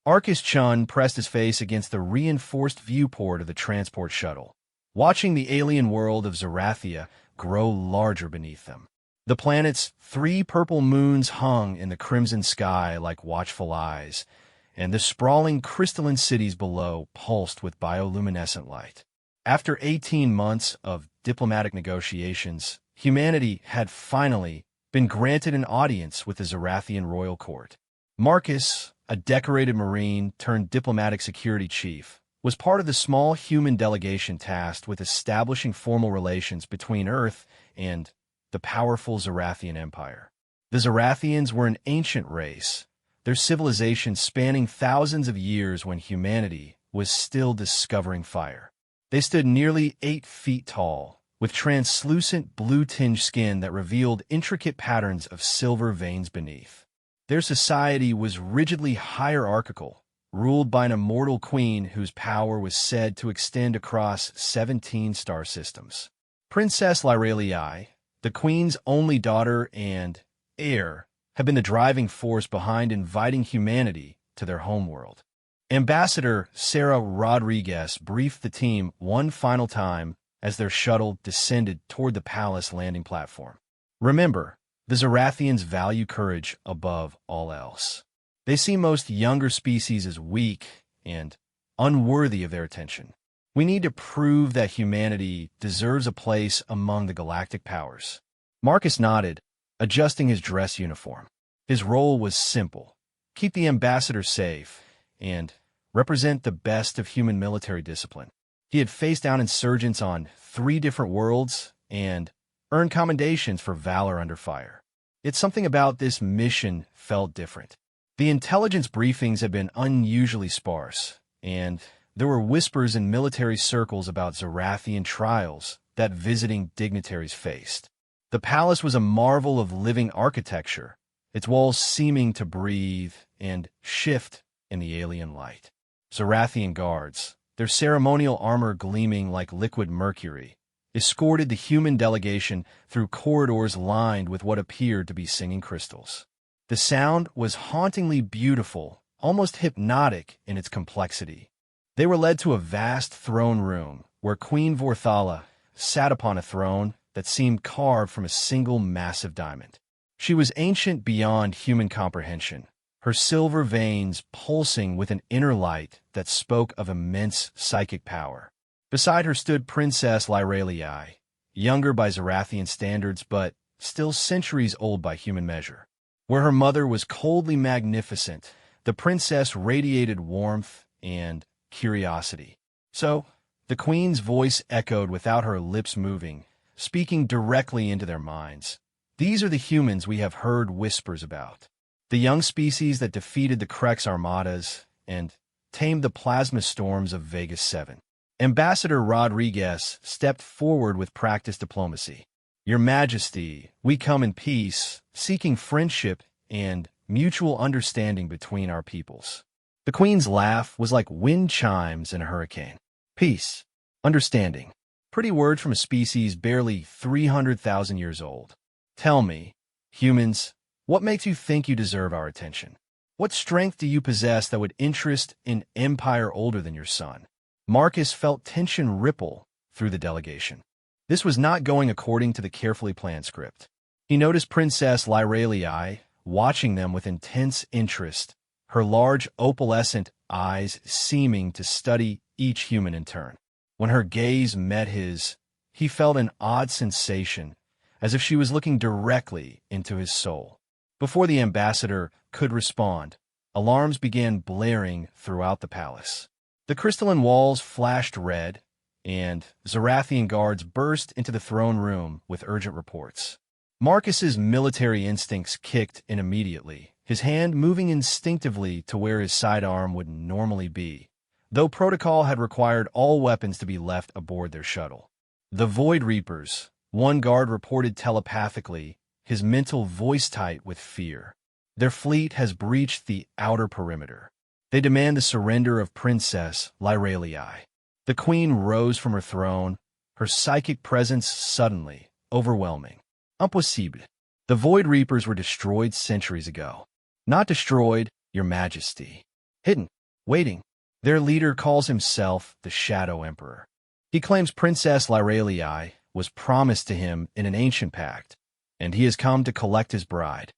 Arcus Chun pressed his face against the reinforced viewport of the transport shuttle, watching the alien world of Zerathia grow larger beneath them. The planet's 3 purple moons hung in the crimson sky like watchful eyes, and the sprawling crystalline cities below pulsed with bioluminescent light. After 18 months of diplomatic negotiations, humanity had finally been granted an audience with the Zerathian royal court. Marcus, a decorated Marine turned diplomatic security chief, was part of the small human delegation tasked with establishing formal relations between Earth and the powerful Zerathian Empire. The Zerathians were an ancient race, their civilization spanning thousands of years when humanity was still discovering fire. They stood nearly 8 feet tall, with translucent blue-tinged skin that revealed intricate patterns of silver veins beneath. Their society was rigidly hierarchical, ruled by an immortal queen whose power was said to extend across 17 star systems. Princess Lyralii, the queen's only daughter and heir, had been the driving force behind inviting humanity to their homeworld. Ambassador Sarah Rodriguez briefed the team one final time as their shuttle descended toward the palace landing platform. Remember, the Zerathians value courage above all else. They see most younger species as weak and unworthy of their attention. We need to prove that humanity deserves a place among the galactic powers. Marcus nodded, adjusting his dress uniform. His role was simple: keep the ambassador safe and represent the best of human military discipline. He had faced down insurgents on 3 different worlds and earned commendations for valor under fire. Yet something about this mission felt different. The intelligence briefings had been unusually sparse, and there were whispers in military circles about Zerathian trials that visiting dignitaries faced. The palace was a marvel of living architecture, its walls seeming to breathe and shift in the alien light. Zerathian guards, their ceremonial armor gleaming like liquid mercury, escorted the human delegation through corridors lined with what appeared to be singing crystals. The sound was hauntingly beautiful, almost hypnotic in its complexity. They were led to a vast throne room where Queen Vorthala sat upon a throne that seemed carved from a single massive diamond. She was ancient beyond human comprehension, her silver veins pulsing with an inner light that spoke of immense psychic power. Beside her stood Princess Lyralii, younger by Zerathian standards but still centuries old by human measure. Where her mother was coldly magnificent, the princess radiated warmth and curiosity. So, the queen's voice echoed without her lips moving, speaking directly into their minds. These are the humans we have heard whispers about. The young species that defeated the Krex armadas and tamed the plasma storms of Vegas 7. Ambassador Rodriguez stepped forward with practiced diplomacy. Your Majesty, we come in peace, seeking friendship and mutual understanding between our peoples. The Queen's laugh was like wind chimes in a hurricane. Peace, understanding. Pretty words from a species barely 300,000 years old. Tell me, humans, what makes you think you deserve our attention? What strength do you possess that would interest an empire older than your son? Marcus felt tension ripple through the delegation. This was not going according to the carefully planned script. He noticed Princess Lyralii watching them with intense interest, her large opalescent eyes seeming to study each human in turn. When her gaze met his, he felt an odd sensation, as if she was looking directly into his soul. Before the ambassador could respond, alarms began blaring throughout the palace. The crystalline walls flashed red, and Zerathian guards burst into the throne room with urgent reports. Marcus's military instincts kicked in immediately, his hand moving instinctively to where his sidearm would normally be, though protocol had required all weapons to be left aboard their shuttle. The Void Reapers, one guard reported telepathically, his mental voice tight with fear. Their fleet has breached the outer perimeter. They demand the surrender of Princess Lyralii. The queen rose from her throne, her psychic presence suddenly overwhelming. Impossible. The Void Reapers were destroyed centuries ago. Not destroyed, Your Majesty. hidden, waiting. Their leader calls himself the Shadow Emperor. He claims Princess Lyralii was promised to him in an ancient pact, and he has come to collect his bride.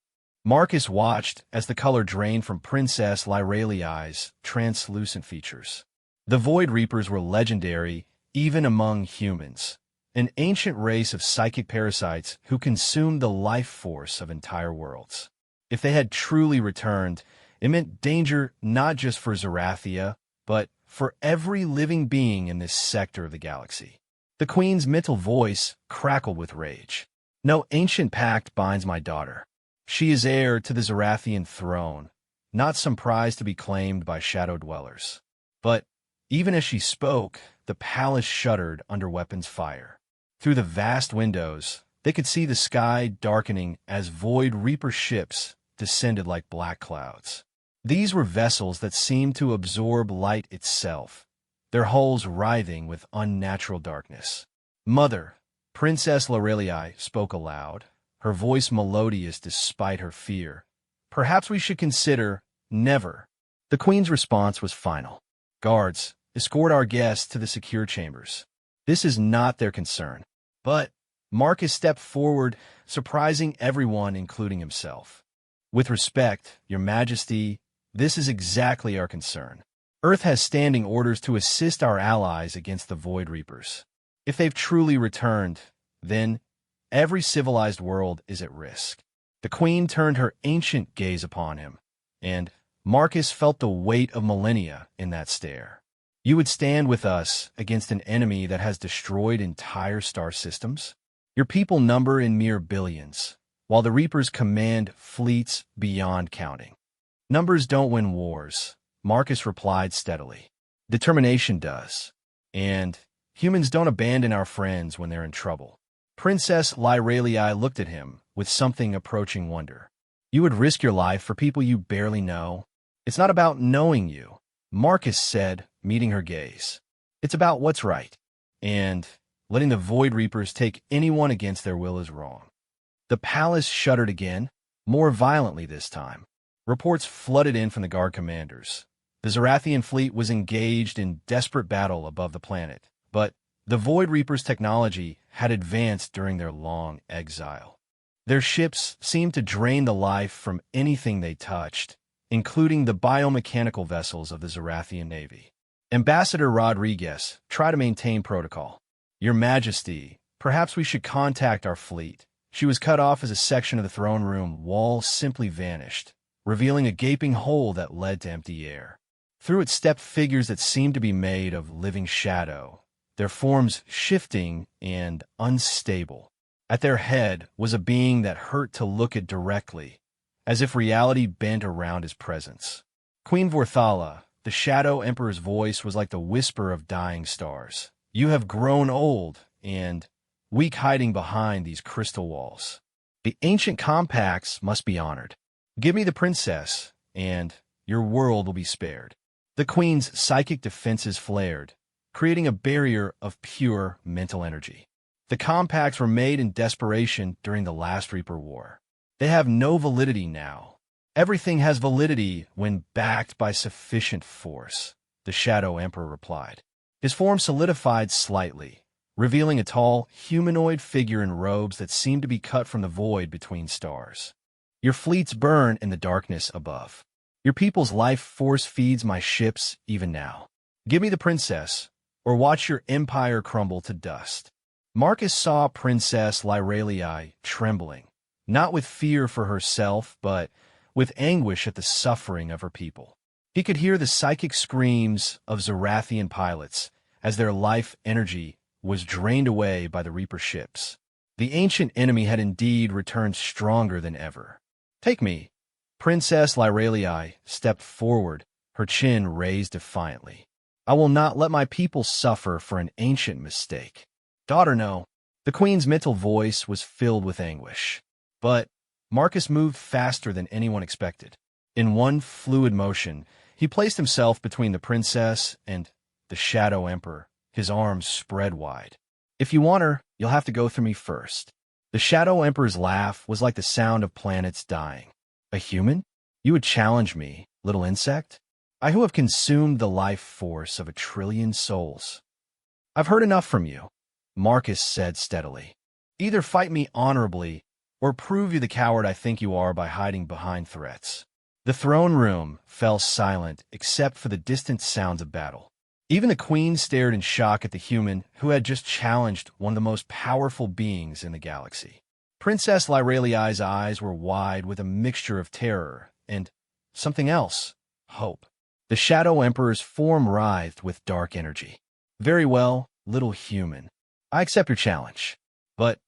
Marcus watched as the color drained from Princess Lyralii's translucent features. The Void Reapers were legendary even among humans, an ancient race of psychic parasites who consumed the life force of entire worlds. If they had truly returned, it meant danger not just for Zerathia, but for every living being in this sector of the galaxy. The Queen's mental voice crackled with rage. No ancient pact binds my daughter. She is heir to the Zerathian throne, not some prize to be claimed by shadow dwellers. But even as she spoke, the palace shuddered under weapons fire. Through the vast windows, they could see the sky darkening as Void Reaper ships descended like black clouds. These were vessels that seemed to absorb light itself, their hulls writhing with unnatural darkness. "Mother," Princess Lorelei spoke aloud, her voice melodious despite her fear. "Perhaps we should consider never." The Queen's response was final. "Guards, escort our guests to the secure chambers. This is not their concern." But Marcus stepped forward, surprising everyone, including himself. "With respect, Your Majesty, this is exactly our concern. Earth has standing orders to assist our allies against the Void Reapers. If they've truly returned, then every civilized world is at risk." The Queen turned her ancient gaze upon him, and Marcus felt the weight of millennia in that stare. "You would stand with us against an enemy that has destroyed entire star systems? Your people number in mere billions, while the Reapers command fleets beyond counting." "Numbers don't win wars," Marcus replied steadily. "Determination does. And humans don't abandon our friends when they're in trouble." Princess Lyralii looked at him with something approaching wonder. "You would risk your life for people you barely know?" "It's not about knowing you," Marcus said, meeting her gaze. "It's about what's right. And letting the Void Reapers take anyone against their will is wrong." The palace shuddered again, more violently this time. Reports flooded in from the guard commanders. The Zerathian fleet was engaged in desperate battle above the planet, but the Void Reapers' technology had advanced during their long exile. Their ships seemed to drain the life from anything they touched, including the biomechanical vessels of the Zerathian Navy. Ambassador Rodriguez tried to maintain protocol. "Your Majesty, perhaps we should contact our fleet." She was cut off as a section of the throne room wall simply vanished, revealing a gaping hole that led to empty air. Through it stepped figures that seemed to be made of living shadow, their forms shifting and unstable. At their head was a being that hurt to look at directly, as if reality bent around his presence. Queen Vorthala, the Shadow Emperor's voice was like the whisper of dying stars. "You have grown old and weak, hiding behind these crystal walls. The ancient compacts must be honored. Give me the princess, and your world will be spared." The Queen's psychic defenses flared, creating a barrier of pure mental energy. The compacts were made in desperation during the last Reaper War. They have no validity now. "Everything has validity when backed by sufficient force," the Shadow Emperor replied. His form solidified slightly, revealing a tall, humanoid figure in robes that seemed to be cut from the void between stars. "Your fleets burn in the darkness above. Your people's life force feeds my ships even now. Give me the princess, or watch your empire crumble to dust." Marcus saw Princess Lyralii trembling, not with fear for herself, but with anguish at the suffering of her people. He could hear the psychic screams of Zerathian pilots as their life energy was drained away by the Reaper ships. The ancient enemy had indeed returned stronger than ever. "Take me." Princess Lyralii stepped forward, her chin raised defiantly. "I will not let my people suffer for an ancient mistake." "Daughter, no." The Queen's mental voice was filled with anguish. But Marcus moved faster than anyone expected. In one fluid motion, he placed himself between the princess and the Shadow Emperor, his arms spread wide. "If you want her, you'll have to go through me first." The Shadow Emperor's laugh was like the sound of planets dying. "A human? You would challenge me, little insect?" I who have consumed the life force of 1 trillion souls. I've heard enough from you, Marcus said steadily. Either fight me honorably, or prove you the coward I think you are by hiding behind threats. The throne room fell silent except for the distant sounds of battle. Even the queen stared in shock at the human who had just challenged one of the most powerful beings in the galaxy. Princess Lyreliai's eyes were wide with a mixture of terror and something else, hope. The Shadow Emperor's form writhed with dark energy. Very well, little human. I accept your challenge. But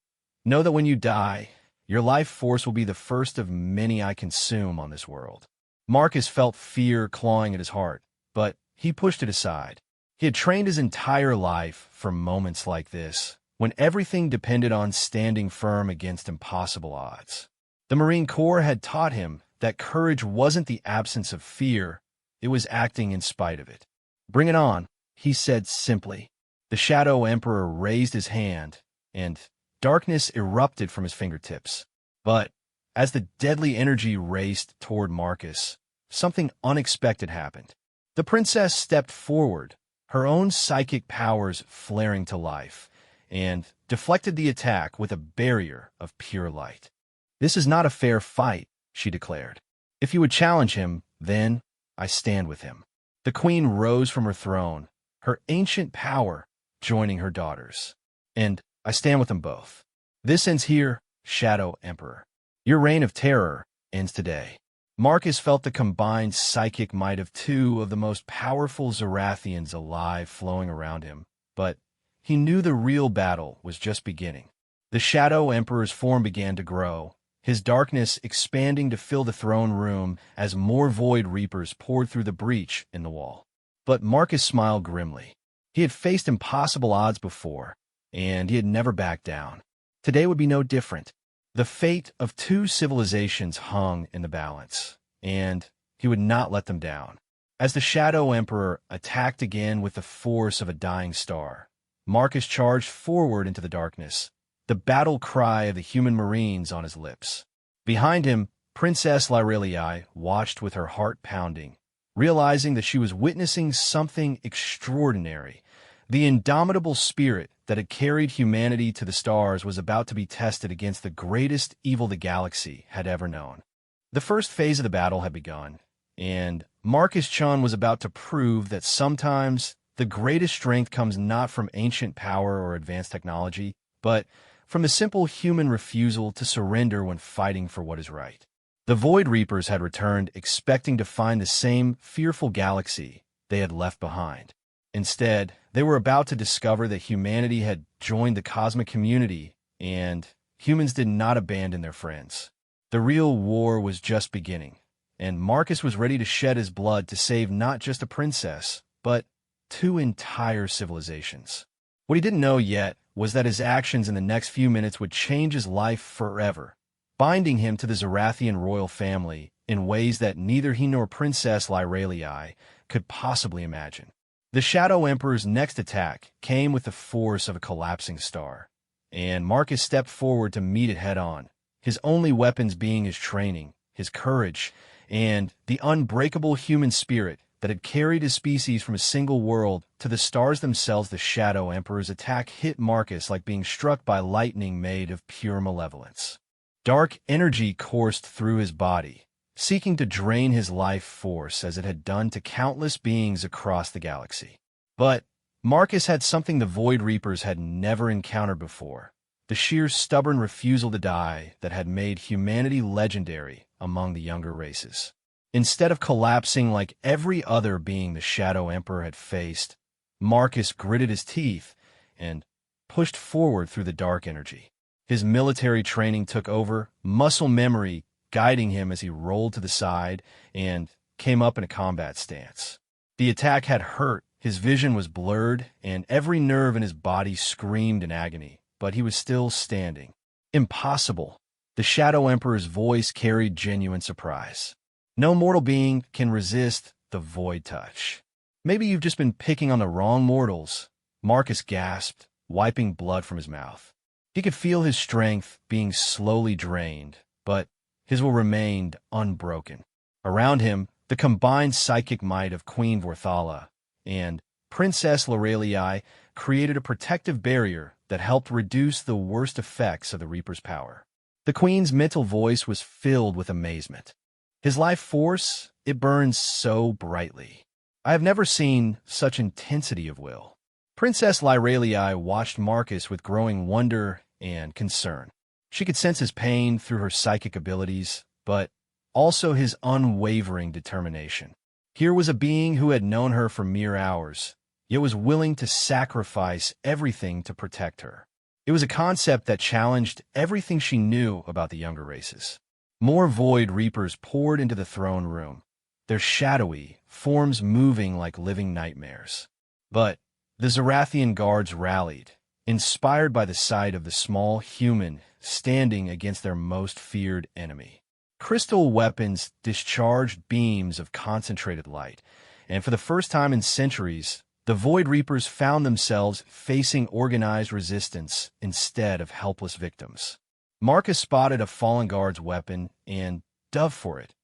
know that when you die, your life force will be the first of many I consume on this world. Marcus felt fear clawing at his heart, but he pushed it aside. He had trained his entire life for moments like this, when everything depended on standing firm against impossible odds. The Marine Corps had taught him that courage wasn't the absence of fear, it was acting in spite of it. Bring it on, he said simply. The Shadow Emperor raised his hand, and darkness erupted from his fingertips. But as the deadly energy raced toward Marcus, something unexpected happened. The princess stepped forward, her own psychic powers flaring to life, and deflected the attack with a barrier of pure light. This is not a fair fight, she declared. If you would challenge him, then I stand with him. The queen rose from her throne, her ancient power joining her daughters. And I stand with them both. This ends here, Shadow Emperor. Your reign of terror ends today. Marcus felt the combined psychic might of two of the most powerful Zarathians alive flowing around him, but he knew the real battle was just beginning. The Shadow Emperor's form began to grow, his darkness expanding to fill the throne room as more Void Reapers poured through the breach in the wall. But Marcus smiled grimly. He had faced impossible odds before, and he had never backed down. Today would be no different. The fate of two civilizations hung in the balance, and he would not let them down. As the Shadow Emperor attacked again with the force of a dying star, Marcus charged forward into the darkness, the battle cry of the human Marines on his lips. Behind him, Princess Lyreliai watched with her heart pounding, realizing that she was witnessing something extraordinary. The indomitable spirit that had carried humanity to the stars was about to be tested against the greatest evil the galaxy had ever known. The first phase of the battle had begun, and Marcus Chun was about to prove that sometimes the greatest strength comes not from ancient power or advanced technology, but from the simple human refusal to surrender when fighting for what is right. The Void Reapers had returned expecting to find the same fearful galaxy they had left behind. Instead, they were about to discover that humanity had joined the cosmic community, and humans did not abandon their friends. The real war was just beginning, and Marcus was ready to shed his blood to save not just a princess, but two entire civilizations. What he didn't know yet was that his actions in the next few minutes would change his life forever, binding him to the Zarathian royal family in ways that neither he nor Princess Lyreliai could possibly imagine. The Shadow Emperor's next attack came with the force of a collapsing star, and Marcus stepped forward to meet it head-on, his only weapons being his training, his courage, and the unbreakable human spirit that had carried his species from a single world to the stars themselves. The Shadow Emperor's attack hit Marcus like being struck by lightning made of pure malevolence. Dark energy coursed through his body, seeking to drain his life force as it had done to countless beings across the galaxy. But Marcus had something the Void Reapers had never encountered before, the sheer stubborn refusal to die that had made humanity legendary among the younger races. Instead of collapsing like every other being the Shadow Emperor had faced, Marcus gritted his teeth and pushed forward through the dark energy. His military training took over, muscle memory guiding him as he rolled to the side and came up in a combat stance. The attack had hurt, his vision was blurred, and every nerve in his body screamed in agony, but he was still standing. Impossible. The Shadow Emperor's voice carried genuine surprise. No mortal being can resist the void touch. Maybe you've just been picking on the wrong mortals, Marcus gasped, wiping blood from his mouth. He could feel his strength being slowly drained, but his will remained unbroken. Around him, The combined psychic might of Queen Vorthala and Princess Lorelei created a protective barrier that helped reduce the worst effects of the Reaper's power. The Queen's mental voice was filled with amazement. His life force, it burns so brightly. I have never seen such intensity of will. Princess Lorelei watched Marcus with growing wonder and concern. She could sense his pain through her psychic abilities, but also his unwavering determination. Here was a being who had known her for mere hours, yet was willing to sacrifice everything to protect her. It was a concept that challenged everything she knew about the younger races. More Void Reapers poured into the throne room, their shadowy forms moving like living nightmares. But the Zarathian guards rallied, inspired by the sight of the small human standing against their most feared enemy. Crystal weapons discharged beams of concentrated light, and for the first time in centuries, the Void Reapers found themselves facing organized resistance instead of helpless victims. Marcus spotted a fallen guard's weapon and dove for it,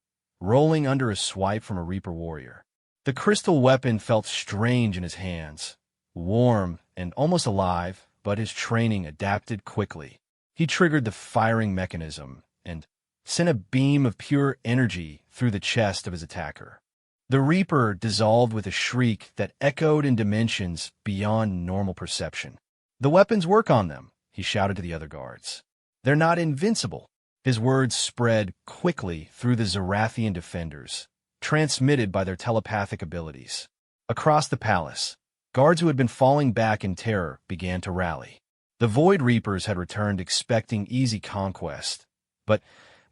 rolling under a swipe from a Reaper warrior. The crystal weapon felt strange in his hands, warm and almost alive, but his training adapted quickly. He triggered the firing mechanism and sent a beam of pure energy through the chest of his attacker. The Reaper dissolved with a shriek that echoed in dimensions beyond normal perception. "The weapons work on them," he shouted to the other guards. "They're not invincible." His words spread quickly through the Zarathian defenders, transmitted by their telepathic abilities. Across the palace, guards who had been falling back in terror began to rally. The Void Reapers had returned expecting easy conquest, but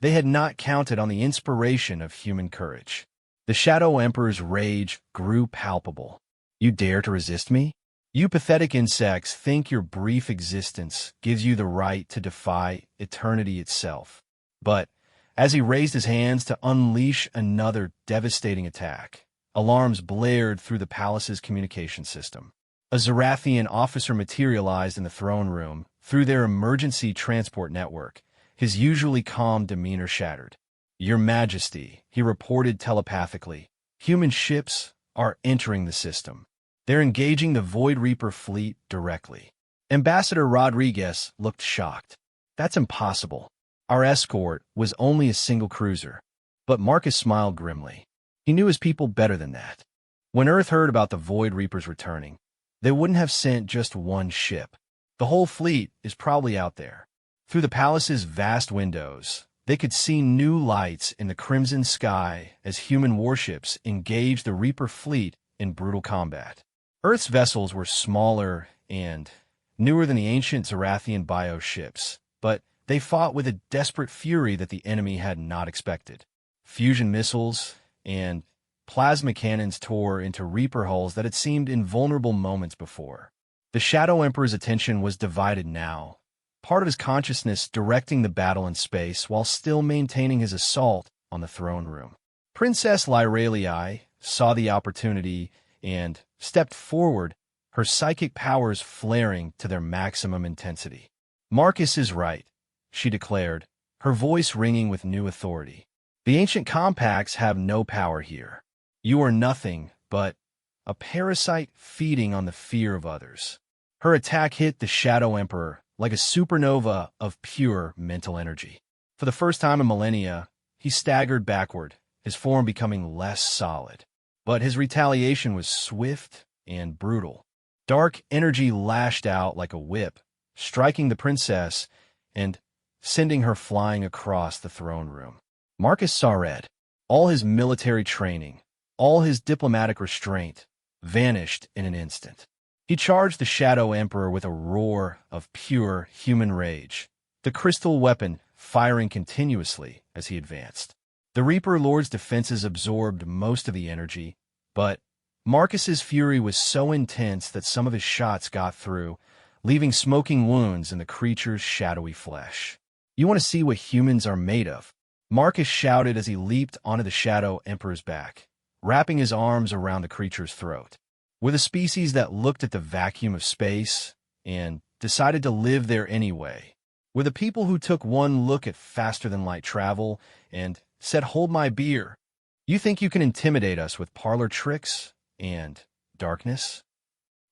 they had not counted on the inspiration of human courage. The Shadow Emperor's rage grew palpable. "You dare to resist me? You pathetic insects think your brief existence gives you the right to defy eternity itself." But as he raised his hands to unleash another devastating attack, alarms blared through the palace's communication system. A Zarathian officer materialized in the throne room through their emergency transport network, his usually calm demeanor shattered. "Your Majesty," he reported telepathically, "human ships are entering the system. They're engaging the Void Reaper fleet directly." Ambassador Rodriguez looked shocked. "That's impossible. Our escort was only a single cruiser." But Marcus smiled grimly. He knew his people better than that. When Earth heard about the Void Reapers returning, they wouldn't have sent just one ship. The whole fleet is probably out there. Through the palace's vast windows, they could see new lights in the crimson sky as human warships engaged the Reaper fleet in brutal combat. Earth's vessels were smaller and newer than the ancient Zarathian bio ships, but they fought with a desperate fury that the enemy had not expected. Fusion missiles and plasma cannons tore into Reaper hulls that had seemed invulnerable moments before. The Shadow Emperor's attention was divided now, part of his consciousness directing the battle in space while still maintaining his assault on the throne room. Princess Lorelei saw the opportunity and stepped forward, her psychic powers flaring to their maximum intensity. "Marcus is right," she declared, her voice ringing with new authority. "The ancient compacts have no power here. You are nothing but a parasite feeding on the fear of others." Her attack hit the Shadow Emperor like a supernova of pure mental energy. For the first time in millennia, he staggered backward, his form becoming less solid. But his retaliation was swift and brutal. Dark energy lashed out like a whip, striking the princess and sending her flying across the throne room. Marcus saw red. All his military training, all his diplomatic restraint, vanished in an instant. He charged the Shadow Emperor with a roar of pure human rage, the crystal weapon firing continuously as he advanced. The Reaper Lord's defenses absorbed most of the energy, but Marcus's fury was so intense that some of his shots got through, leaving smoking wounds in the creature's shadowy flesh. "You want to see what humans are made of?" Marcus shouted as he leaped onto the Shadow Emperor's back, wrapping his arms around the creature's throat. We're the species that looked at the vacuum of space and decided to live there anyway. We're the people who took one look at faster-than-light travel and said, "Hold my beer." You think you can intimidate us with parlor tricks and darkness?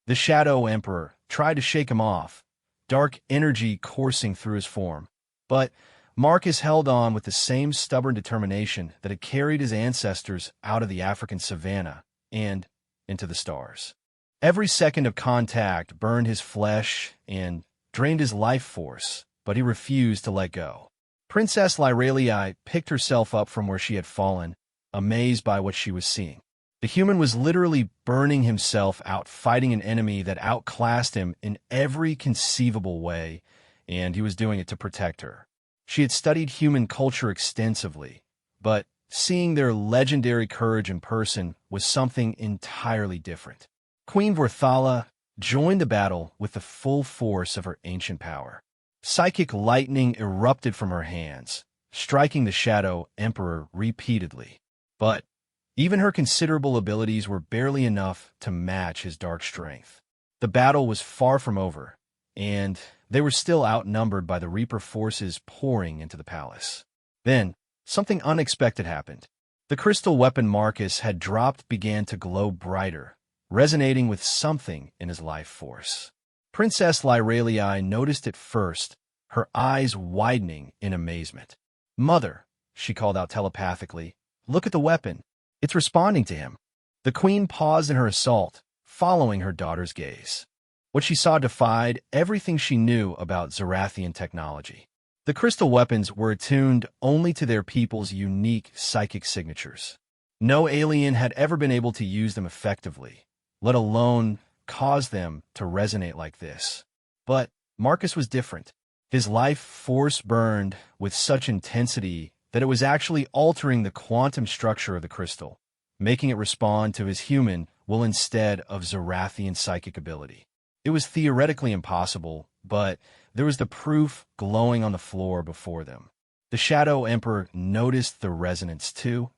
The Shadow Emperor tried to shake him off, dark energy coursing through his form. But Marcus held on with the same stubborn determination that had carried his ancestors out of the African savanna and into the stars. Every second of contact burned his flesh and drained his life force, but he refused to let go. Princess Lyralii picked herself up from where she had fallen, amazed by what she was seeing. The human was literally burning himself out, fighting an enemy that outclassed him in every conceivable way, and he was doing it to protect her. She had studied human culture extensively, but seeing their legendary courage in person was something entirely different. Queen Vorthala joined the battle with the full force of her ancient power. Psychic lightning erupted from her hands, striking the Shadow Emperor repeatedly. But even her considerable abilities were barely enough to match his dark strength. The battle was far from over, and they were still outnumbered by the Reaper forces pouring into the palace. Then, something unexpected happened. The crystal weapon Marcus had dropped began to glow brighter, resonating with something in his life force. Princess Lyralii noticed it first, her eyes widening in amazement. "Mother," she called out telepathically, "look at the weapon. It's responding to him." The queen paused in her assault, following her daughter's gaze. What she saw defied everything she knew about Zarathian technology. The crystal weapons were attuned only to their people's unique psychic signatures. No alien had ever been able to use them effectively, let alone cause them to resonate like this. But Marcus was different. His life force burned with such intensity that it was actually altering the quantum structure of the crystal, making it respond to his human will instead of Zarathian psychic ability. It was theoretically impossible, but there was the proof glowing on the floor before them. The Shadow Emperor noticed the resonance too,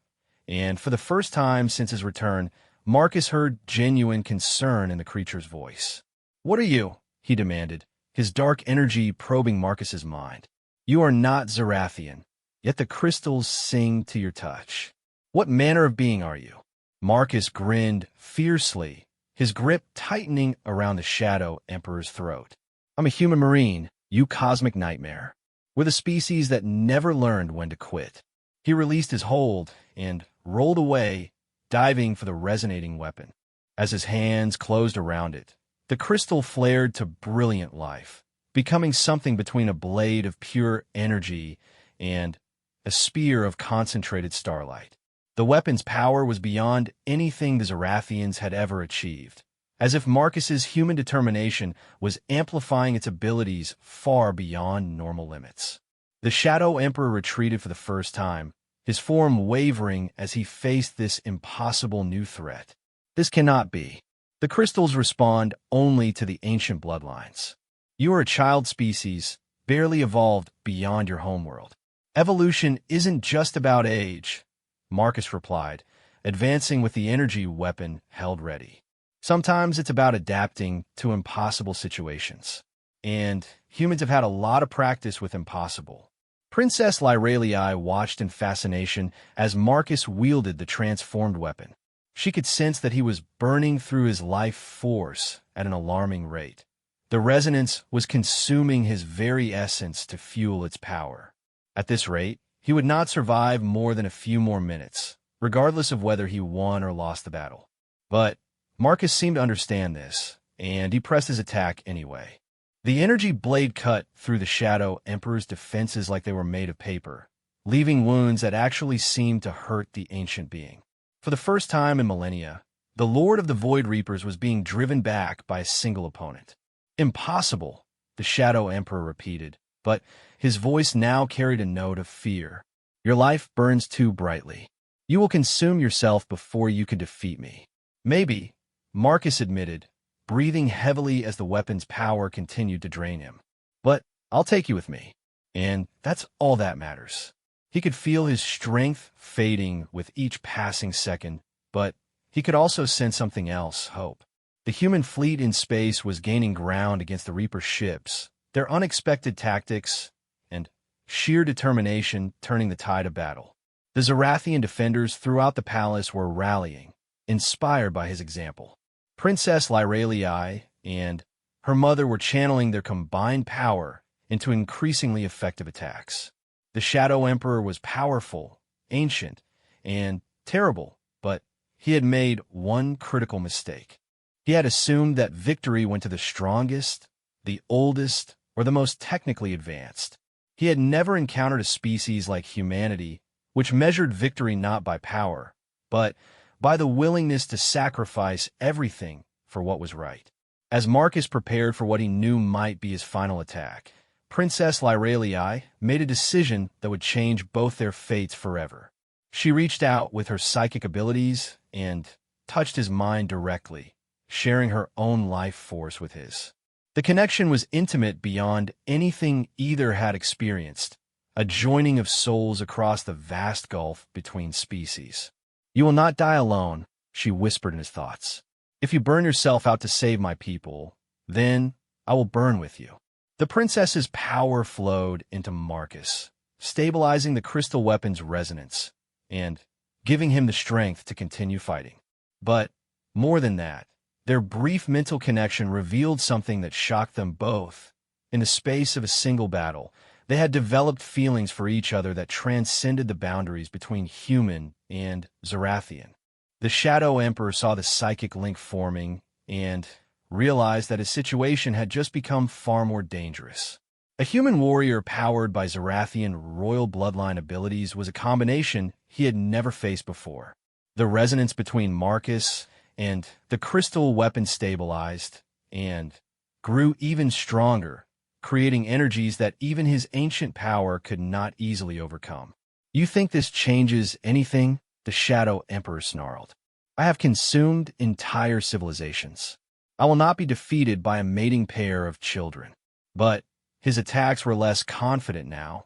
and for the first time since his return, Marcus heard genuine concern in the creature's voice. "What are you?" he demanded, his dark energy probing Marcus's mind. "You are not Zarathian, yet the crystals sing to your touch. What manner of being are you?" Marcus grinned fiercely, his grip tightening around the Shadow Emperor's throat. "I'm a human marine, you cosmic nightmare. We're the species that never learned when to quit." He released his hold and rolled away, diving for the resonating weapon. As his hands closed around it, the crystal flared to brilliant life, becoming something between a blade of pure energy and a spear of concentrated starlight. The weapon's power was beyond anything the Zarathians had ever achieved, as if Marcus's human determination was amplifying its abilities far beyond normal limits. The Shadow Emperor retreated for the first time, his form wavering as he faced this impossible new threat. "This cannot be. The crystals respond only to the ancient bloodlines. You are a child species, barely evolved beyond your homeworld. Evolution isn't just about age," Marcus replied, advancing with the energy weapon held ready. "Sometimes it's about adapting to impossible situations. And humans have had a lot of practice with impossible." Princess Lyralii watched in fascination as Marcus wielded the transformed weapon. She could sense that he was burning through his life force at an alarming rate. The resonance was consuming his very essence to fuel its power. At this rate, he would not survive more than a few more minutes, regardless of whether he won or lost the battle. But Marcus seemed to understand this, and he pressed his attack anyway. The energy blade cut through the Shadow Emperor's defenses like they were made of paper, leaving wounds that actually seemed to hurt the ancient being. For the first time in millennia, the Lord of the Void Reapers was being driven back by a single opponent. "Impossible," the Shadow Emperor repeated, but his voice now carried a note of fear. "Your life burns too brightly. You will consume yourself before you can defeat me." "Maybe," Marcus admitted, breathing heavily as the weapon's power continued to drain him. "But I'll take you with me. And that's all that matters." He could feel his strength fading with each passing second, but he could also sense something else, hope. The human fleet in space was gaining ground against the Reaper ships, their unexpected tactics and sheer determination turning the tide of battle. The Zarathian defenders throughout the palace were rallying, inspired by his example. Princess Lyralii and her mother were channeling their combined power into increasingly effective attacks. The Shadow Emperor was powerful, ancient, and terrible, but he had made one critical mistake. He had assumed that victory went to the strongest, the oldest, or the most technically advanced. He had never encountered a species like humanity, which measured victory not by power, but by the willingness to sacrifice everything for what was right. As Marcus prepared for what he knew might be his final attack, Princess Lyralii made a decision that would change both their fates forever. She reached out with her psychic abilities and touched his mind directly, sharing her own life force with his. The connection was intimate beyond anything either had experienced, a joining of souls across the vast gulf between species. "You will not die alone," she whispered in his thoughts. "If you burn yourself out to save my people, then I will burn with you." The princess's power flowed into Marcus, stabilizing the crystal weapon's resonance and giving him the strength to continue fighting. But more than that, their brief mental connection revealed something that shocked them both. In the space of a single battle, they had developed feelings for each other that transcended the boundaries between human and Zarathian. The Shadow Emperor saw the psychic link forming and realized that his situation had just become far more dangerous. A human warrior powered by Zarathian royal bloodline abilities was a combination he had never faced before. The resonance between Marcus and the crystal weapon stabilized and grew even stronger, creating energies that even his ancient power could not easily overcome. "You think this changes anything?" the Shadow Emperor snarled. "I have consumed entire civilizations. I will not be defeated by a mating pair of children." But his attacks were less confident now,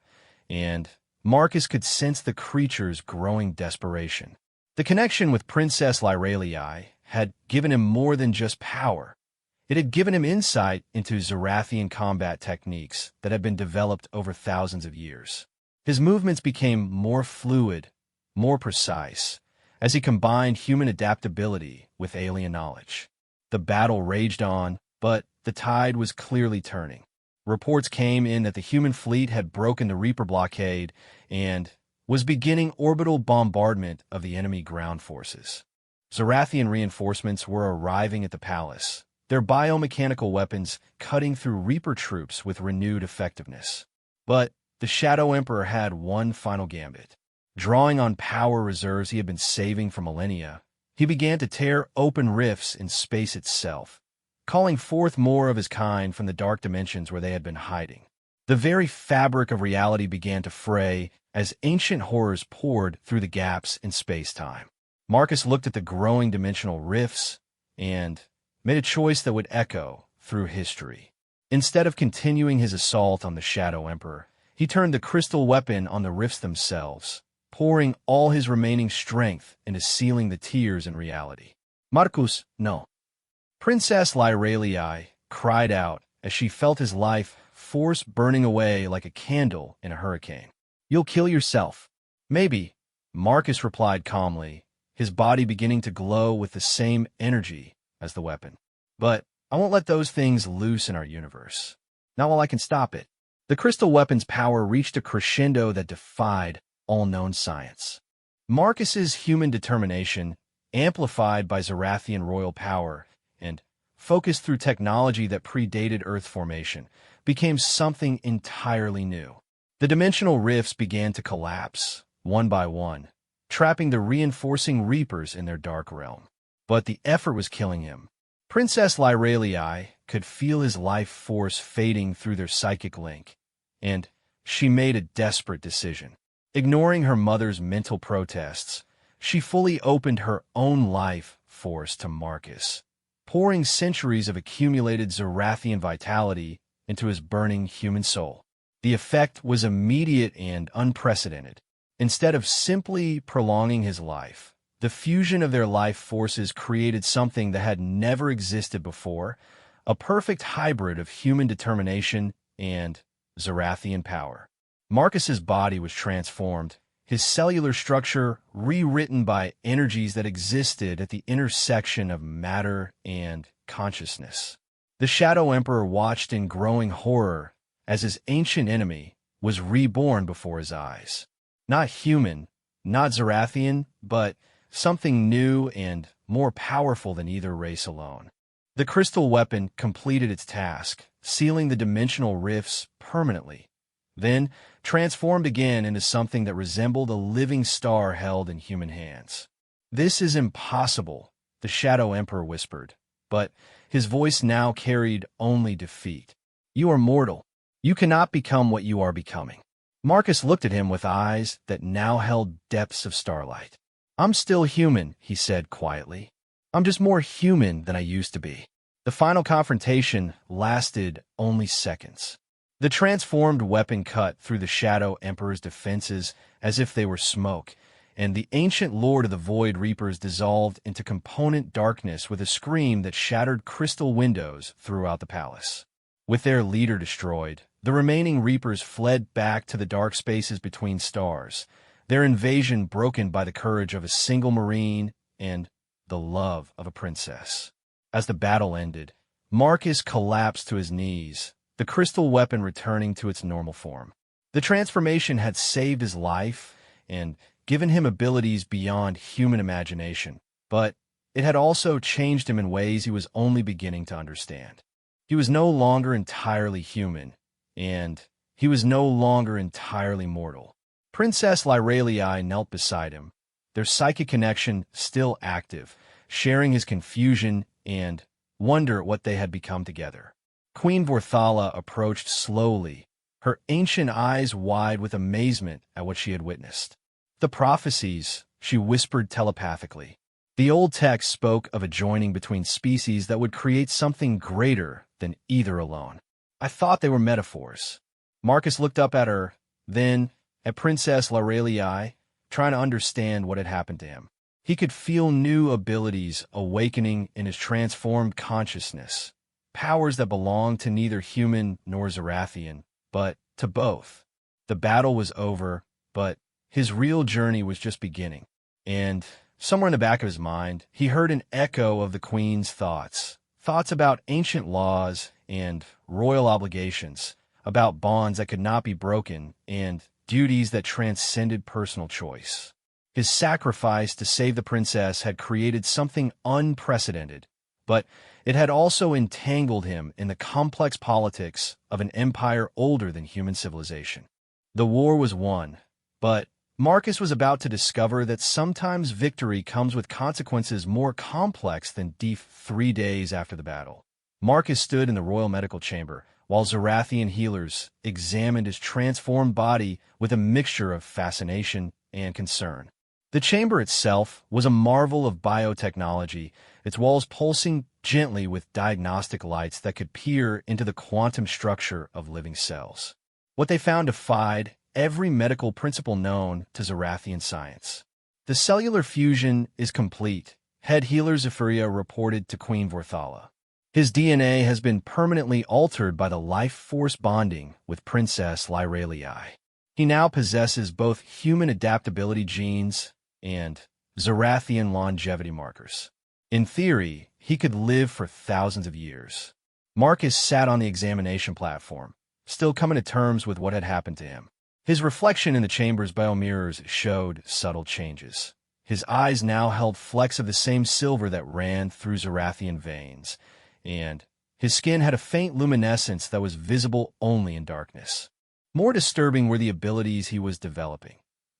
and Marcus could sense the creature's growing desperation. The connection with Princess Lyralii had given him more than just power. It had given him insight into Zarathian combat techniques that had been developed over thousands of years. His movements became more fluid, more precise, as he combined human adaptability with alien knowledge. The battle raged on, but the tide was clearly turning. Reports came in that the human fleet had broken the Reaper blockade and was beginning orbital bombardment of the enemy ground forces. Zarathian reinforcements were arriving at the palace, their biomechanical weapons cutting through Reaper troops with renewed effectiveness. But the Shadow Emperor had one final gambit. Drawing on power reserves he had been saving for millennia, he began to tear open rifts in space itself, calling forth more of his kind from the dark dimensions where they had been hiding. The very fabric of reality began to fray as ancient horrors poured through the gaps in space-time. Marcus looked at the growing dimensional rifts and made a choice that would echo through history. Instead of continuing his assault on the Shadow Emperor, he turned the crystal weapon on the rifts themselves, pouring all his remaining strength into sealing the tears in reality. "Marcus, no." Princess Lyralii cried out as she felt his life force burning away like a candle in a hurricane. "You'll kill yourself." "Maybe," Marcus replied calmly, his body beginning to glow with the same energy as the weapon. "But I won't let those things loose in our universe. Not while I can stop it." The crystal weapon's power reached a crescendo that defied all known science. Marcus's human determination, amplified by Zarathian royal power and focused through technology that predated Earth formation, became something entirely new. The dimensional rifts began to collapse, one by one, trapping the reinforcing Reapers in their dark realm. But the effort was killing him. Princess Lyralii could feel his life force fading through their psychic link, and she made a desperate decision. Ignoring her mother's mental protests, she fully opened her own life force to Marcus, pouring centuries of accumulated Zarathian vitality into his burning human soul. The effect was immediate and unprecedented. Instead of simply prolonging his life, the fusion of their life forces created something that had never existed before, a perfect hybrid of human determination and Zarathian power. Marcus's body was transformed, his cellular structure rewritten by energies that existed at the intersection of matter and consciousness. The Shadow Emperor watched in growing horror as his ancient enemy was reborn before his eyes. Not human, not Zarathian, but something new and more powerful than either race alone. The crystal weapon completed its task, sealing the dimensional rifts permanently, then transformed again into something that resembled a living star held in human hands. "This is impossible," the Shadow Emperor whispered, but his voice now carried only defeat. "You are mortal. You cannot become what you are becoming." Marcus looked at him with eyes that now held depths of starlight. "I'm still human," he said quietly. "I'm just more human than I used to be." The final confrontation lasted only seconds. The transformed weapon cut through the Shadow Emperor's defenses as if they were smoke, and the ancient Lord of the Void Reapers dissolved into component darkness with a scream that shattered crystal windows throughout the palace. With their leader destroyed, the remaining Reapers fled back to the dark spaces between stars, their invasion broken by the courage of a single Marine and the love of a princess. As the battle ended, Marcus collapsed to his knees, the crystal weapon returning to its normal form. The transformation had saved his life and given him abilities beyond human imagination, but it had also changed him in ways he was only beginning to understand. He was no longer entirely human, and he was no longer entirely mortal. Princess Lyralii knelt beside him, their psychic connection still active, sharing his confusion and wonder at what they had become together. Queen Vorthala approached slowly, her ancient eyes wide with amazement at what she had witnessed. "The prophecies," she whispered telepathically. "The old text spoke of a joining between species that would create something greater than either alone. I thought they were metaphors." Marcus looked up at her, then at Princess Lyralii, trying to understand what had happened to him. He could feel new abilities awakening in his transformed consciousness, powers that belonged to neither human nor Zarathian, but to both. The battle was over, but his real journey was just beginning. And somewhere in the back of his mind, he heard an echo of the Queen's thoughts about ancient laws and royal obligations, about bonds that could not be broken, and duties that transcended personal choice. His sacrifice to save the princess had created something unprecedented, but it had also entangled him in the complex politics of an empire older than human civilization. The war was won, but Marcus was about to discover that sometimes victory comes with consequences more complex than deep 3 days after the battle. Marcus stood in the royal medical chamber, while Zarathian healers examined his transformed body with a mixture of fascination and concern. The chamber itself was a marvel of biotechnology, its walls pulsing gently with diagnostic lights that could peer into the quantum structure of living cells. What they found defied every medical principle known to Zarathian science. "The cellular fusion is complete," head healer Zephyria reported to Queen Vorthala. "His DNA has been permanently altered by the life force bonding with Princess Lyralii. He now possesses both human adaptability genes and Zarathian longevity markers. In theory, he could live for thousands of years." Marcus sat on the examination platform, still coming to terms with what had happened to him. His reflection in the chamber's biomirrors showed subtle changes. His eyes now held flecks of the same silver that ran through Zarathian veins, and his skin had a faint luminescence that was visible only in darkness. More disturbing were the abilities he was developing: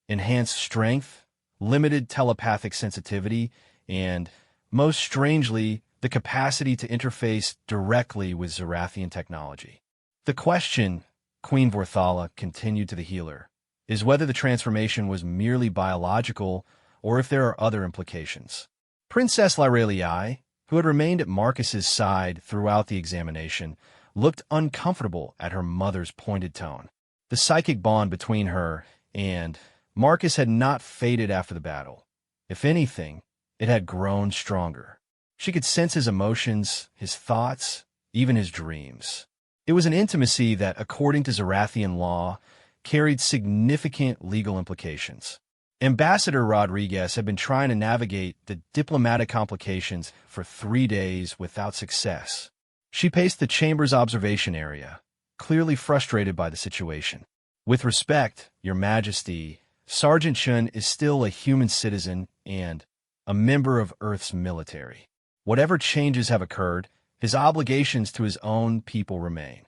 enhanced strength, limited telepathic sensitivity, and, most strangely, the capacity to interface directly with Zarathian technology. "The question," Queen Vorthala continued to the healer, "is whether the transformation was merely biological or if there are other implications." Princess Lyralii, who had remained at Marcus's side throughout the examination, looked uncomfortable at her mother's pointed tone. The psychic bond between her and Marcus had not faded after the battle. If anything, it had grown stronger. She could sense his emotions, his thoughts, even his dreams. It was an intimacy that, according to Zarathian law, carried significant legal implications. Ambassador Rodriguez had been trying to navigate the diplomatic complications for 3 days without success. She paced the chamber's observation area, clearly frustrated by the situation. With respect, Your Majesty, Sergeant Chun is still a human citizen and a member of Earth's military. Whatever changes have occurred, his obligations to his own people remain.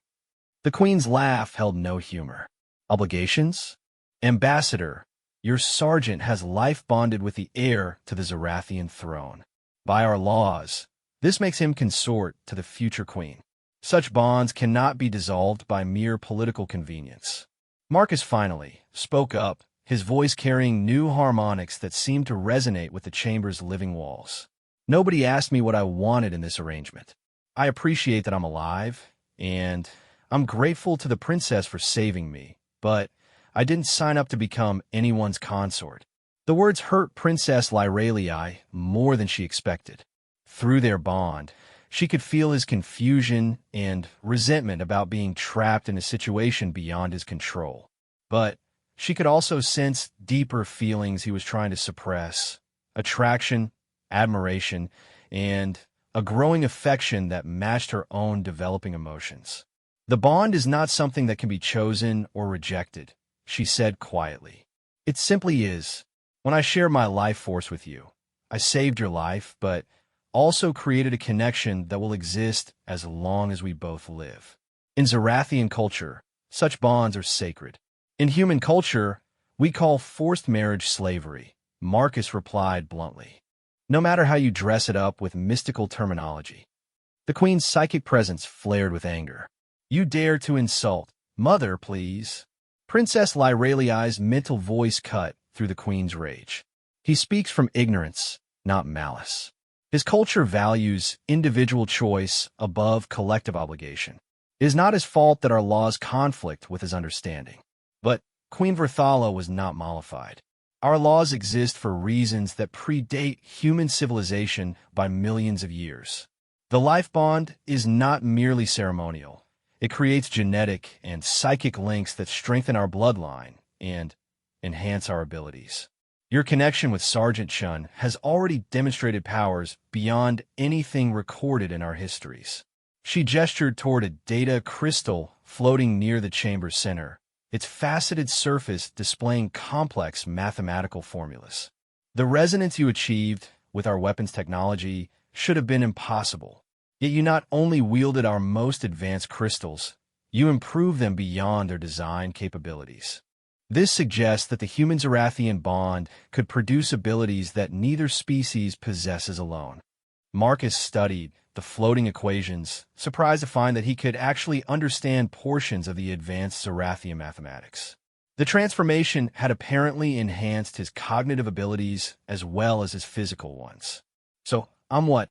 The Queen's laugh held no humor. Obligations? Ambassador, your sergeant has life bonded with the heir to the Zarathian throne. By our laws, this makes him consort to the future queen. Such bonds cannot be dissolved by mere political convenience. Marcus finally spoke up, his voice carrying new harmonics that seemed to resonate with the chamber's living walls. Nobody asked me what I wanted in this arrangement. I appreciate that I'm alive, and I'm grateful to the princess for saving me, but I didn't sign up to become anyone's consort. The words hurt Princess Lyralii more than she expected. Through their bond, she could feel his confusion and resentment about being trapped in a situation beyond his control. But she could also sense deeper feelings he was trying to suppress: attraction, admiration, and a growing affection that matched her own developing emotions. The bond is not something that can be chosen or rejected, she said quietly. It simply is. When I shared my life force with you, I saved your life, but also created a connection that will exist as long as we both live. In Zarathian culture, such bonds are sacred. In human culture, we call forced marriage slavery, Marcus replied bluntly. No matter how you dress it up with mystical terminology. The Queen's psychic presence flared with anger. You dare to insult. Mother, please. Princess Lyralii's mental voice cut through the Queen's rage. He speaks from ignorance, not malice. His culture values individual choice above collective obligation. It is not his fault that our laws conflict with his understanding. But Queen Verthala was not mollified. Our laws exist for reasons that predate human civilization by millions of years. The life bond is not merely ceremonial. It creates genetic and psychic links that strengthen our bloodline and enhance our abilities. Your connection with Sergeant Chun has already demonstrated powers beyond anything recorded in our histories. She gestured toward a data crystal floating near the chamber's center, its faceted surface displaying complex mathematical formulas. The resonance you achieved with our weapons technology should have been impossible. Yet you not only wielded our most advanced crystals, you improved them beyond their design capabilities. This suggests that the human-Zarathian bond could produce abilities that neither species possesses alone. Marcus studied the floating equations, surprised to find that he could actually understand portions of the advanced Zarathian mathematics. The transformation had apparently enhanced his cognitive abilities as well as his physical ones. So, I'm what?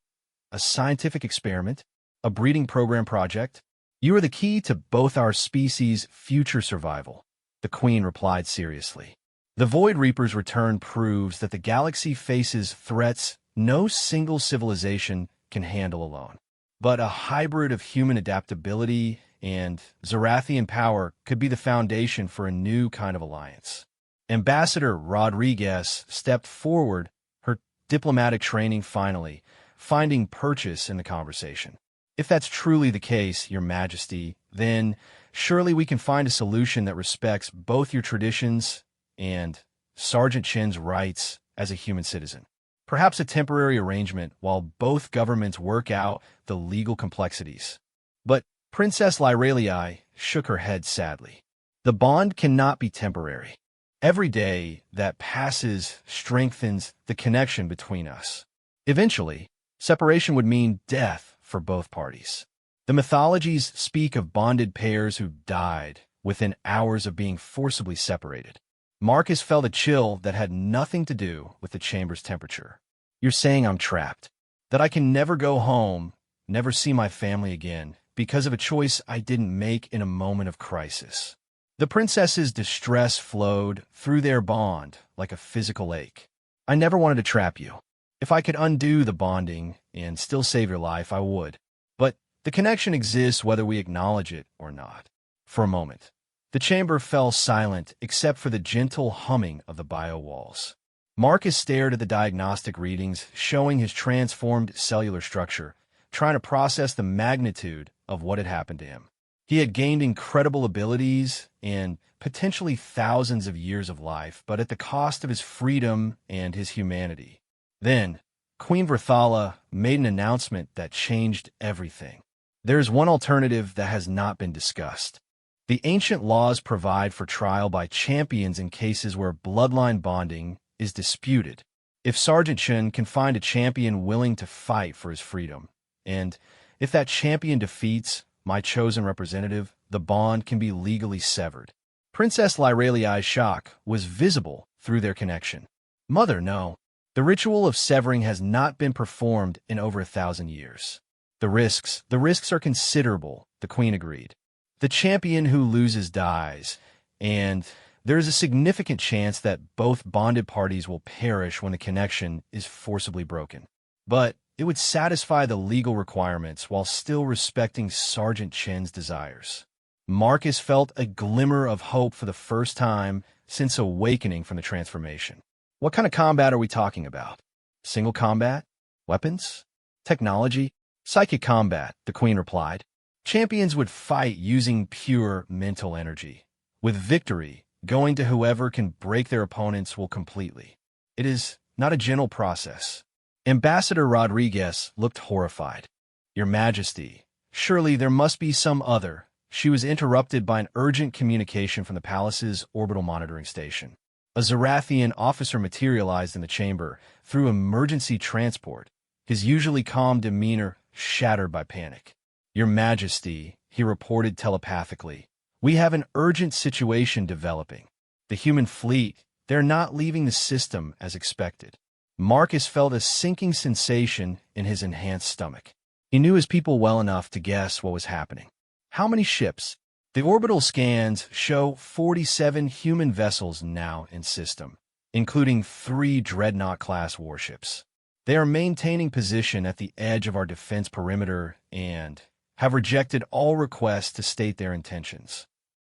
A scientific experiment? A breeding program project? You are the key to both our species' future survival, the Queen replied seriously. The Void Reaper's return proves that the galaxy faces threats no single civilization can handle alone. But a hybrid of human adaptability and Zarathian power could be the foundation for a new kind of alliance. Ambassador Rodriguez stepped forward, her diplomatic training finally finding purchase in the conversation. If that's truly the case, Your Majesty, then surely we can find a solution that respects both your traditions and Sergeant Chen's rights as a human citizen. Perhaps a temporary arrangement while both governments work out the legal complexities. But Princess Lyralii shook her head sadly. The bond cannot be temporary. Every day that passes strengthens the connection between us. Eventually, separation would mean death for both parties. The mythologies speak of bonded pairs who died within hours of being forcibly separated. Marcus felt a chill that had nothing to do with the chamber's temperature. You're saying I'm trapped, that I can never go home, never see my family again, because of a choice I didn't make in a moment of crisis. The princess's distress flowed through their bond like a physical ache. I never wanted to trap you. If I could undo the bonding and still save your life, I would. But the connection exists whether we acknowledge it or not. For a moment, The chamber fell silent except for the gentle humming of the bio walls. Marcus stared at the diagnostic readings showing his transformed cellular structure, trying to process the magnitude of what had happened to him. He had gained incredible abilities and potentially thousands of years of life, but at the cost of his freedom and his humanity. Then, Queen Verthala made an announcement that changed everything. There is one alternative that has not been discussed. The ancient laws provide for trial by champions in cases where bloodline bonding is disputed. If Sergeant Chen can find a champion willing to fight for his freedom, and if that champion defeats my chosen representative, the bond can be legally severed. Princess Lyraliai's shock was visible through their connection. Mother, no. The ritual of severing has not been performed in over 1,000 years. The risks are considerable, the queen agreed. The champion who loses dies, and there is a significant chance that both bonded parties will perish when the connection is forcibly broken. But it would satisfy the legal requirements while still respecting Sergeant Chen's desires. Marcus felt a glimmer of hope for the first time since awakening from the transformation. What kind of combat are we talking about? Single combat? Weapons? Technology? Psychic combat, the queen replied. Champions would fight using pure mental energy, with victory going to whoever can break their opponent's will completely. It is not a gentle process. Ambassador Rodriguez looked horrified. Your Majesty, surely there must be some other. She was interrupted by an urgent communication from the palace's orbital monitoring station. A Zarathian officer materialized in the chamber through emergency transport, his usually calm demeanor shattered by panic. Your Majesty, he reported telepathically, we have an urgent situation developing. The human fleet, they're not leaving the system as expected. Marcus felt a sinking sensation in his enhanced stomach. He knew his people well enough to guess what was happening. How many ships? The orbital scans show 47 human vessels now in system, including 3 Dreadnought-class warships. They are maintaining position at the edge of our defense perimeter and have rejected all requests to state their intentions.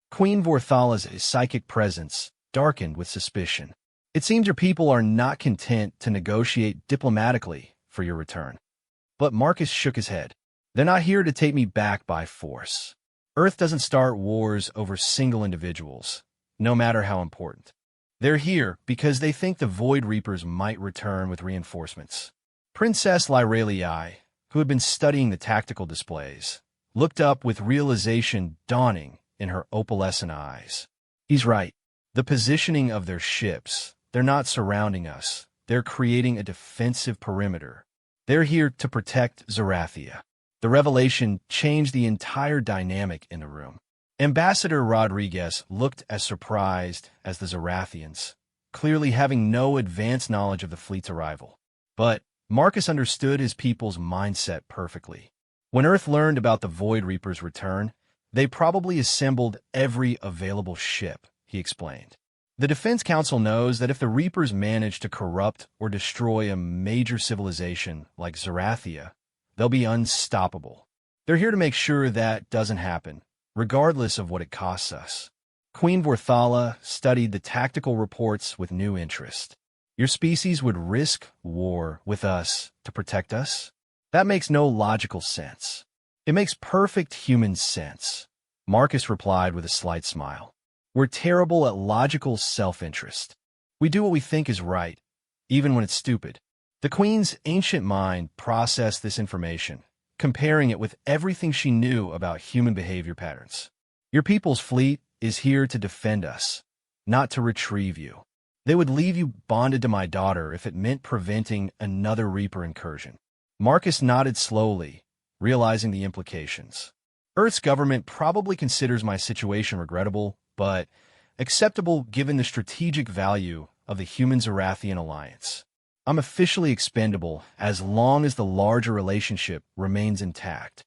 Queen Vorthala's psychic presence darkened with suspicion. It seems your people are not content to negotiate diplomatically for your return. But Marcus shook his head. They're not here to take me back by force. Earth doesn't start wars over single individuals, no matter how important. They're here because they think the Void Reapers might return with reinforcements. Princess Lyraliai, who had been studying the tactical displays, looked up with realization dawning in her opalescent eyes. He's right. The positioning of their ships, they're not surrounding us. They're creating a defensive perimeter. They're here to protect Zarathia. The revelation changed the entire dynamic in the room. Ambassador Rodriguez looked as surprised as the Zarathians, clearly having no advanced knowledge of the fleet's arrival. But Marcus understood his people's mindset perfectly. When Earth learned about the Void Reaper's return, they probably assembled every available ship, he explained. The Defense Council knows that if the Reapers manage to corrupt or destroy a major civilization like Zarathia, they'll be unstoppable. They're here to make sure that doesn't happen, regardless of what it costs us. Queen Vorthala studied the tactical reports with new interest. Your species would risk war with us to protect us? That makes no logical sense. It makes perfect human sense, Marcus replied with a slight smile. We're terrible at logical self-interest. We do what we think is right, even when it's stupid. The Queen's ancient mind processed this information, comparing it with everything she knew about human behavior patterns. Your people's fleet is here to defend us, not to retrieve you. They would leave you bonded to my daughter if it meant preventing another Reaper incursion. Marcus nodded slowly, realizing the implications. Earth's government probably considers my situation regrettable, but acceptable given the strategic value of the human-Zarathian alliance. I'm officially expendable as long as the larger relationship remains intact.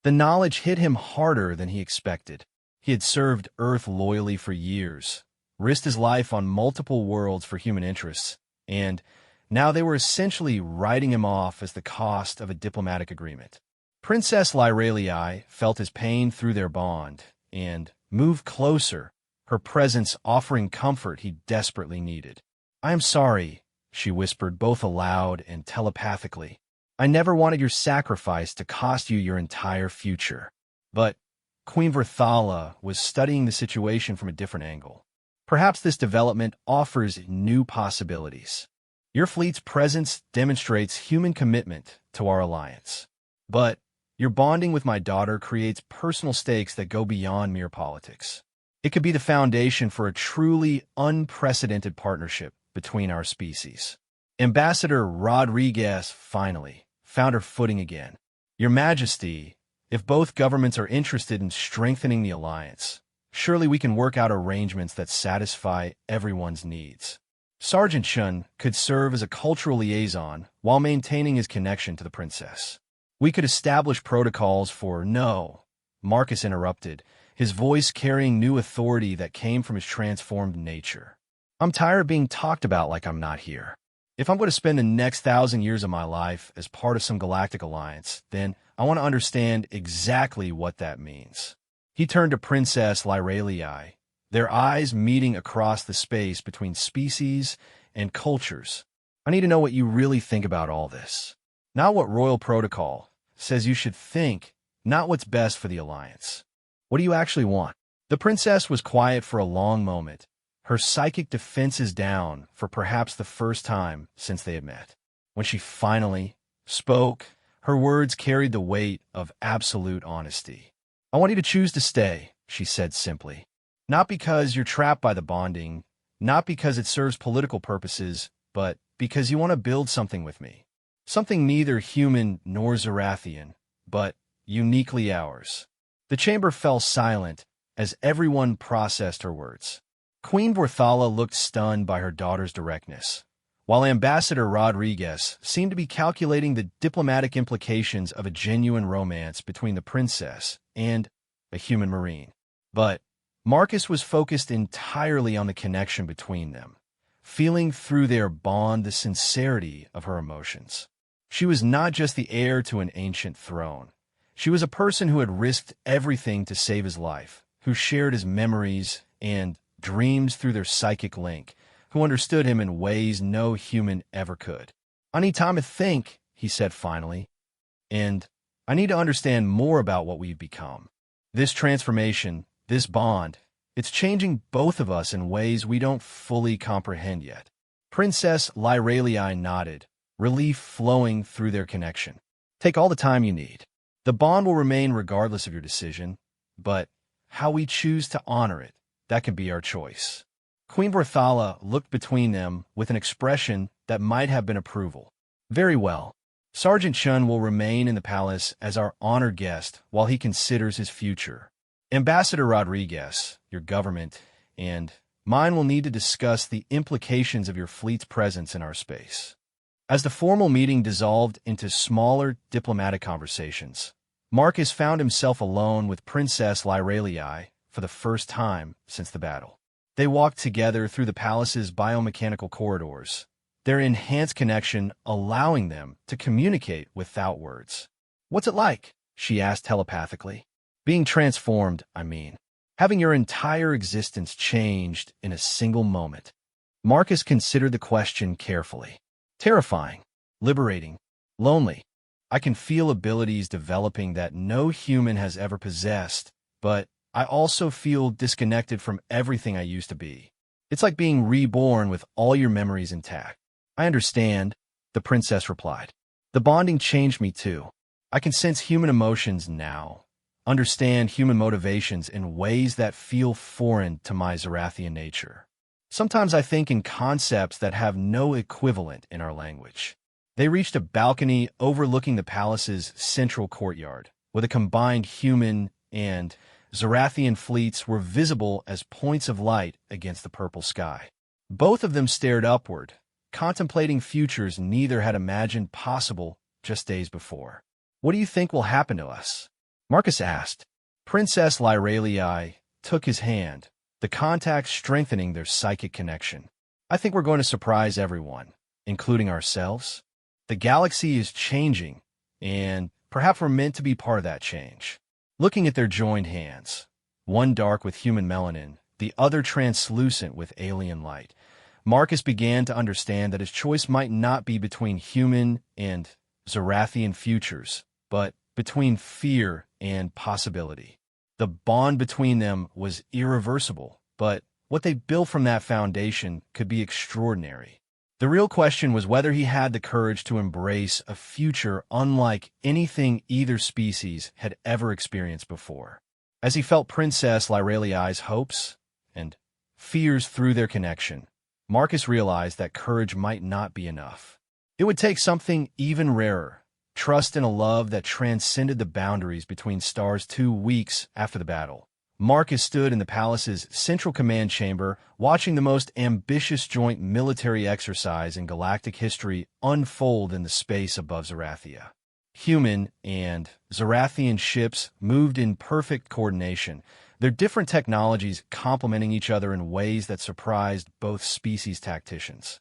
The knowledge hit him harder than he expected. He had served Earth loyally for years, risked his life on multiple worlds for human interests, and now they were essentially writing him off as the cost of a diplomatic agreement. Princess Lyraliai felt his pain through their bond, and moved closer, her presence offering comfort he desperately needed. "I am sorry," she whispered both aloud and telepathically. "I never wanted your sacrifice to cost you your entire future." But Queen Verthala was studying the situation from a different angle. "Perhaps this development offers new possibilities. Your fleet's presence demonstrates human commitment to our alliance. But your bonding with my daughter creates personal stakes that go beyond mere politics. It could be the foundation for a truly unprecedented partnership between our species." Ambassador Rodriguez finally found her footing again. "Your Majesty, if both governments are interested in strengthening the alliance, surely we can work out arrangements that satisfy everyone's needs." Sergeant Chun could serve as a cultural liaison while maintaining his connection to the princess. "We could establish protocols for—" "No," Marcus interrupted, his voice carrying new authority that came from his transformed nature. "I'm tired of being talked about like I'm not here. If I'm going to spend the next 1,000 years of my life as part of some galactic alliance, then I want to understand exactly what that means." He turned to Princess Lyralii, their eyes meeting across the space between species and cultures. "I need to know what you really think about all this. Not what royal protocol says you should think, not what's best for the alliance. What do you actually want?" The princess was quiet for a long moment, her psychic defenses down for perhaps the first time since they had met. When she finally spoke, her words carried the weight of absolute honesty. "I want you to choose to stay," she said simply. "Not because you're trapped by the bonding, not because it serves political purposes, but because you want to build something with me. Something neither human nor Zarathian, but uniquely ours." The chamber fell silent as everyone processed her words. Queen Vorthala looked stunned by her daughter's directness, while Ambassador Rodriguez seemed to be calculating the diplomatic implications of a genuine romance between the princess and a human marine. But Marcus was focused entirely on the connection between them, feeling through their bond the sincerity of her emotions. She was not just the heir to an ancient throne. She was a person who had risked everything to save his life, who shared his memories and dreams through their psychic link, who understood him in ways no human ever could. "I need time to think," he said finally, "and I need to understand more about what we've become. This transformation, this bond, it's changing both of us in ways we don't fully comprehend yet." Princess Lyralii nodded, relief flowing through their connection. "Take all the time you need. The bond will remain regardless of your decision, but how we choose to honor it, that can be our choice." Queen Vorthala looked between them with an expression that might have been approval. "Very well. Sergeant Chun will remain in the palace as our honored guest while he considers his future. Ambassador Rodriguez, your government, and mine will need to discuss the implications of your fleet's presence in our space." As the formal meeting dissolved into smaller diplomatic conversations, Marcus found himself alone with Princess Lyralii for the first time since the battle. They walked together through the palace's biomechanical corridors, their enhanced connection allowing them to communicate without words. "What's it like?" she asked telepathically. "Being transformed, I mean. Having your entire existence changed in a single moment." Marcus considered the question carefully. "Terrifying, liberating, lonely. I can feel abilities developing that no human has ever possessed, but I also feel disconnected from everything I used to be. It's like being reborn with all your memories intact." "I understand," the princess replied. "The bonding changed me too. I can sense human emotions now, understand human motivations in ways that feel foreign to my Zarathian nature. Sometimes I think in concepts that have no equivalent in our language." They reached a balcony overlooking the palace's central courtyard, where the combined human and Zarathian fleets were visible as points of light against the purple sky. Both of them stared upward, contemplating futures neither had imagined possible just days before. "What do you think will happen to us?" Marcus asked. Princess Lyralii took his hand, the contact strengthening their psychic connection. "I think we're going to surprise everyone, including ourselves. The galaxy is changing, and perhaps we're meant to be part of that change." Looking at their joined hands, one dark with human melanin, the other translucent with alien light. Marcus began to understand that his choice might not be between human and Zarathian futures, but between fear and possibility. The bond between them was irreversible, but what they built from that foundation could be extraordinary. The real question was whether he had the courage to embrace a future unlike anything either species had ever experienced before. As he felt Princess Lyreliai's hopes and fears through their connection, Marcus realized that courage might not be enough. It would take something even rarer, trust in a love that transcended the boundaries between stars 2 weeks after the battle. Marcus stood in the palace's central command chamber, watching the most ambitious joint military exercise in galactic history unfold in the space above Zarathia. Human and Zarathian ships moved in perfect coordination, their different technologies complementing each other in ways that surprised both species tacticians.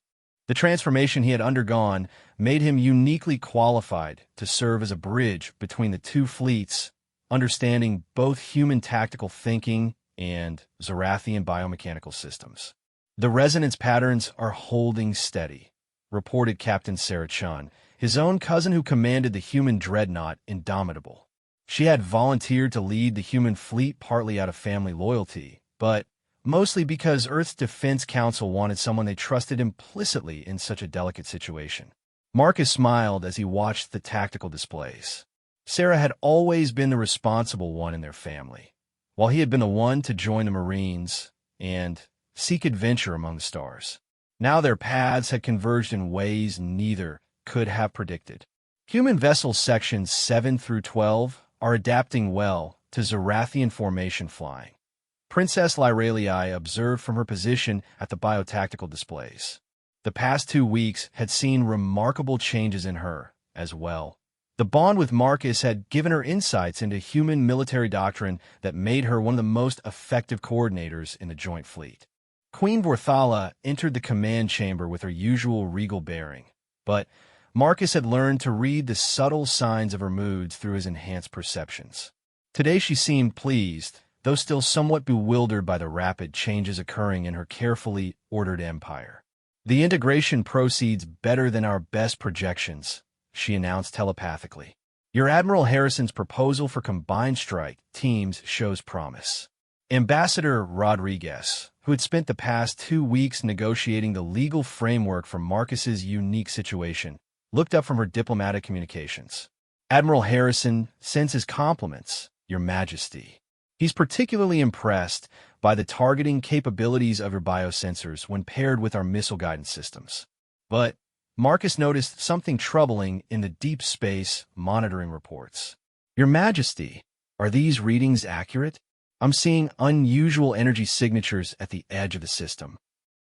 The transformation he had undergone made him uniquely qualified to serve as a bridge between the two fleets, understanding both human tactical thinking and Zarathian biomechanical systems. "The resonance patterns are holding steady," reported Captain Sarah Chun, his own cousin who commanded the human dreadnought Indomitable. She had volunteered to lead the human fleet partly out of family loyalty, but mostly because Earth's Defense Council wanted someone they trusted implicitly in such a delicate situation. Marcus smiled as he watched the tactical displays. Sarah had always been the responsible one in their family, while he had been the one to join the Marines and seek adventure among the stars. Now their paths had converged in ways neither could have predicted. Human vessel sections 7 through 12 are adapting well to Zarathian formation flying. Princess Lyreliai observed from her position at the biotactical displays. The past 2 weeks had seen remarkable changes in her as well. The bond with Marcus had given her insights into human military doctrine that made her one of the most effective coordinators in the Joint Fleet. Queen Vorthala entered the command chamber with her usual regal bearing, but Marcus had learned to read the subtle signs of her moods through his enhanced perceptions. Today she seemed pleased, though still somewhat bewildered by the rapid changes occurring in her carefully ordered empire. "The integration proceeds better than our best projections," she announced telepathically. "Your Admiral Harrison's proposal for combined strike teams shows promise." Ambassador Rodriguez, who had spent the past 2 weeks negotiating the legal framework for Marcus's unique situation, looked up from her diplomatic communications. "Admiral Harrison sends his compliments, Your Majesty. He's particularly impressed by the targeting capabilities of your biosensors when paired with our missile guidance systems." But Marcus noticed something troubling in the deep space monitoring reports. "Your Majesty, are these readings accurate? I'm seeing unusual energy signatures at the edge of the system."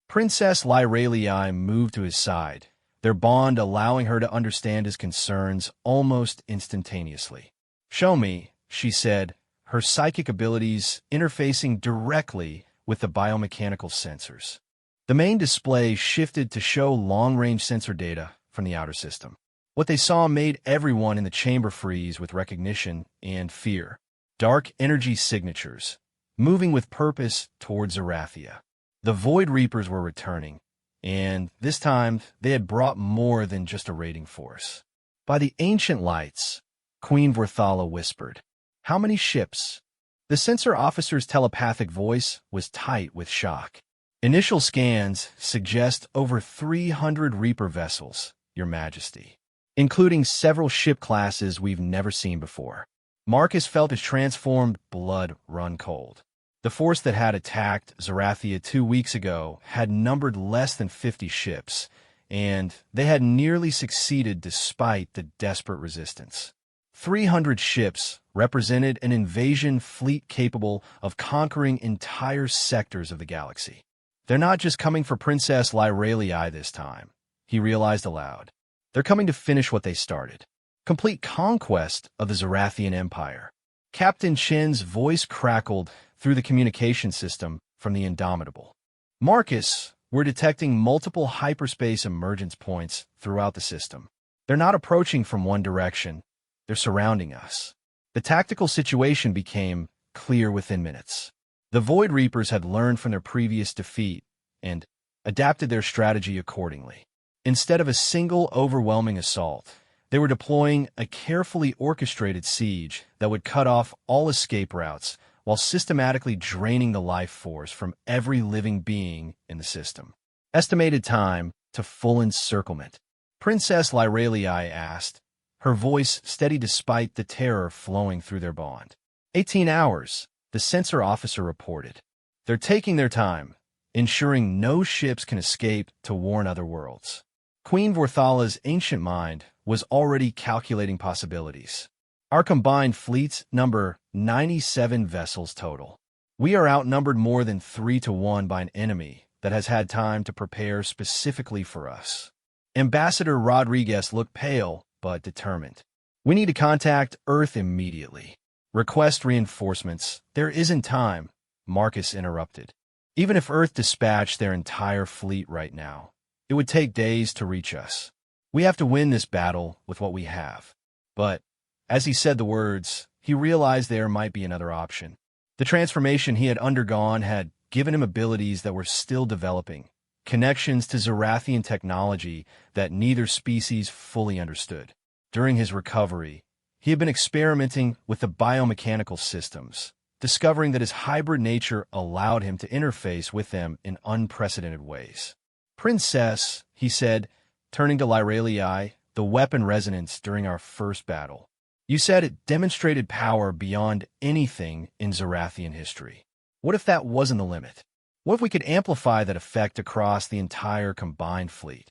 Princess Lyreliai moved to his side, their bond allowing her to understand his concerns almost instantaneously. "Show me," she said, her psychic abilities interfacing directly with the biomechanical sensors. The main display shifted to show long-range sensor data from the outer system. What they saw made everyone in the chamber freeze with recognition and fear. Dark energy signatures, moving with purpose towards Zarathia. The Void Reapers were returning, and this time they had brought more than just a raiding force. "By the ancient lights," Queen Vorthala whispered. "How many ships?" The sensor officer's telepathic voice was tight with shock. "Initial scans suggest over 300 Reaper vessels, Your Majesty, including several ship classes we've never seen before." Marcus felt his transformed blood run cold. The force that had attacked Zarathia 2 weeks ago had numbered less than 50 ships, and they had nearly succeeded despite the desperate resistance. 300 ships represented an invasion fleet capable of conquering entire sectors of the galaxy. "They're not just coming for Princess Lyreliai this time," he realized aloud. "They're coming to finish what they started. Complete conquest of the Zarathian Empire." Captain Chen's voice crackled through the communication system from the Indomitable. "Marcus, we're detecting multiple hyperspace emergence points throughout the system. They're not approaching from one direction. They're surrounding us." The tactical situation became clear within minutes. The Void Reapers had learned from their previous defeat and adapted their strategy accordingly. Instead of a single overwhelming assault, they were deploying a carefully orchestrated siege that would cut off all escape routes while systematically draining the life force from every living being in the system. Estimated time to full encirclement. Princess Lyralii asked, her voice steady despite the terror flowing through their bond. 18 hours, the sensor officer reported. They're taking their time, ensuring no ships can escape to warn other worlds. Queen Vorthala's ancient mind was already calculating possibilities. Our combined fleets number 97 vessels total. We are outnumbered more than 3-1 by an enemy that has had time to prepare specifically for us. Ambassador Rodriguez looked pale but determined. We need to contact Earth immediately. Request reinforcements. There isn't time, Marcus interrupted. Even if Earth dispatched their entire fleet right now, it would take days to reach us. We have to win this battle with what we have. But, as he said the words, he realized there might be another option. The transformation he had undergone had given him abilities that were still developing, connections to Zarathian technology that neither species fully understood. During his recovery, he had been experimenting with the biomechanical systems, discovering that his hybrid nature allowed him to interface with them in unprecedented ways. Princess, he said, turning to Lyralii, the weapon resonance during our first battle. You said it demonstrated power beyond anything in Zarathian history. What if that wasn't the limit? What if we could amplify that effect across the entire combined fleet?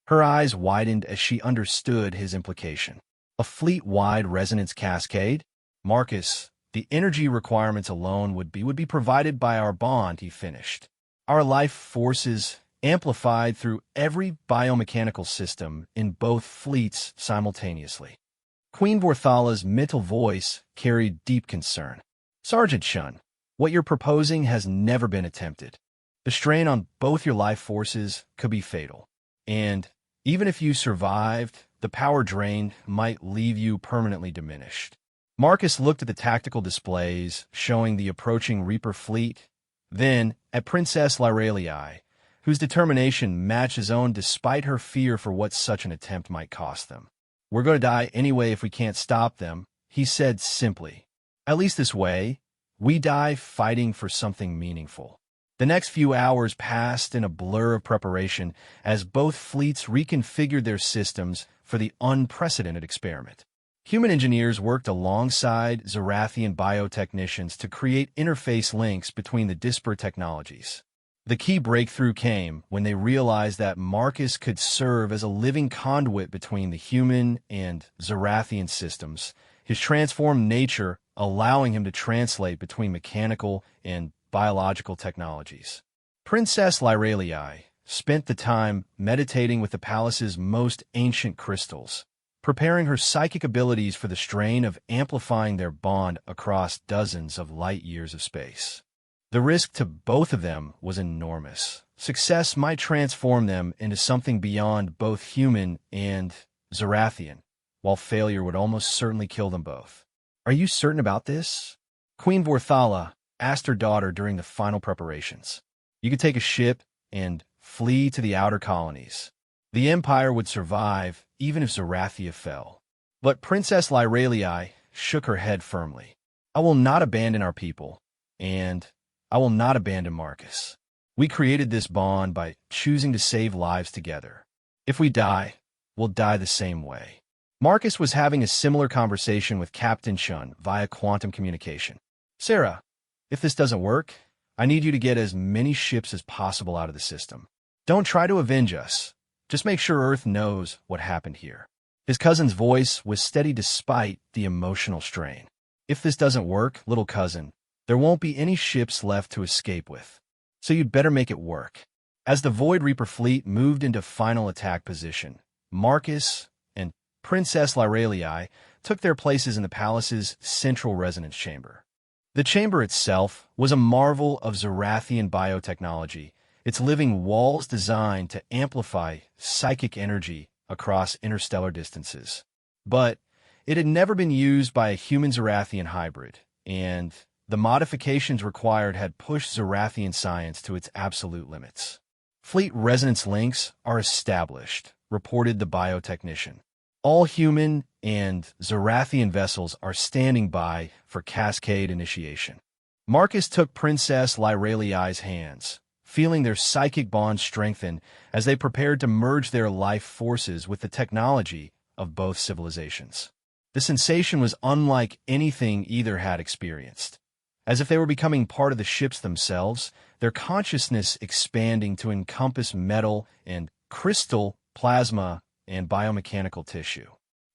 Her eyes widened as she understood his implication. A fleet-wide resonance cascade? Marcus, the energy requirements alone would be provided by our bond, he finished. Our life forces amplified through every biomechanical system in both fleets simultaneously. Queen Vorthala's mental voice carried deep concern. Sergeant Shun, what you're proposing has never been attempted. The strain on both your life forces could be fatal. And even if you survived, the power drain might leave you permanently diminished. Marcus looked at the tactical displays showing the approaching Reaper fleet, then at Princess Lyralii, whose determination matched his own despite her fear for what such an attempt might cost them. We're going to die anyway if we can't stop them, he said simply. At least this way, we die fighting for something meaningful. The next few hours passed in a blur of preparation as both fleets reconfigured their systems for the unprecedented experiment. Human engineers worked alongside Zarathian biotechnicians to create interface links between the disparate technologies. The key breakthrough came when they realized that Marcus could serve as a living conduit between the human and Zarathian systems, his transformed nature allowing him to translate between mechanical and biological technologies. Princess Lyralii spent the time meditating with the palace's most ancient crystals, preparing her psychic abilities for the strain of amplifying their bond across dozens of light years of space. The risk to both of them was enormous. Success might transform them into something beyond both human and Zarathian, while failure would almost certainly kill them both. Are you certain about this? Queen Vorthala asked her daughter during the final preparations. You could take a ship and flee to the outer colonies. The Empire would survive even if Zarathia fell. But Princess Lyralii shook her head firmly. I will not abandon our people, and I will not abandon Marcus. We created this bond by choosing to save lives together. If we die, we'll die the same way. Marcus was having a similar conversation with Captain Shun via quantum communication. Sarah, if this doesn't work, I need you to get as many ships as possible out of the system. Don't try to avenge us. Just make sure Earth knows what happened here. His cousin's voice was steady despite the emotional strain. If this doesn't work, little cousin, there won't be any ships left to escape with. So you'd better make it work. As the Void Reaper fleet moved into final attack position, Marcus and Princess Lyralii took their places in the palace's central resonance chamber. The chamber itself was a marvel of Zarathian biotechnology, its living walls designed to amplify psychic energy across interstellar distances. But it had never been used by a human Zarathian hybrid, and The modifications required had pushed Zarathian science to its absolute limits. Fleet resonance links are established, reported the biotechnician. All human and Zarathian vessels are standing by for cascade initiation. Marcus took Princess Lyraliai's hands, feeling their psychic bond strengthen as they prepared to merge their life forces with the technology of both civilizations. The sensation was unlike anything either had experienced. As if they were becoming part of the ships themselves, their consciousness expanding to encompass metal and crystal, plasma, and biomechanical tissue.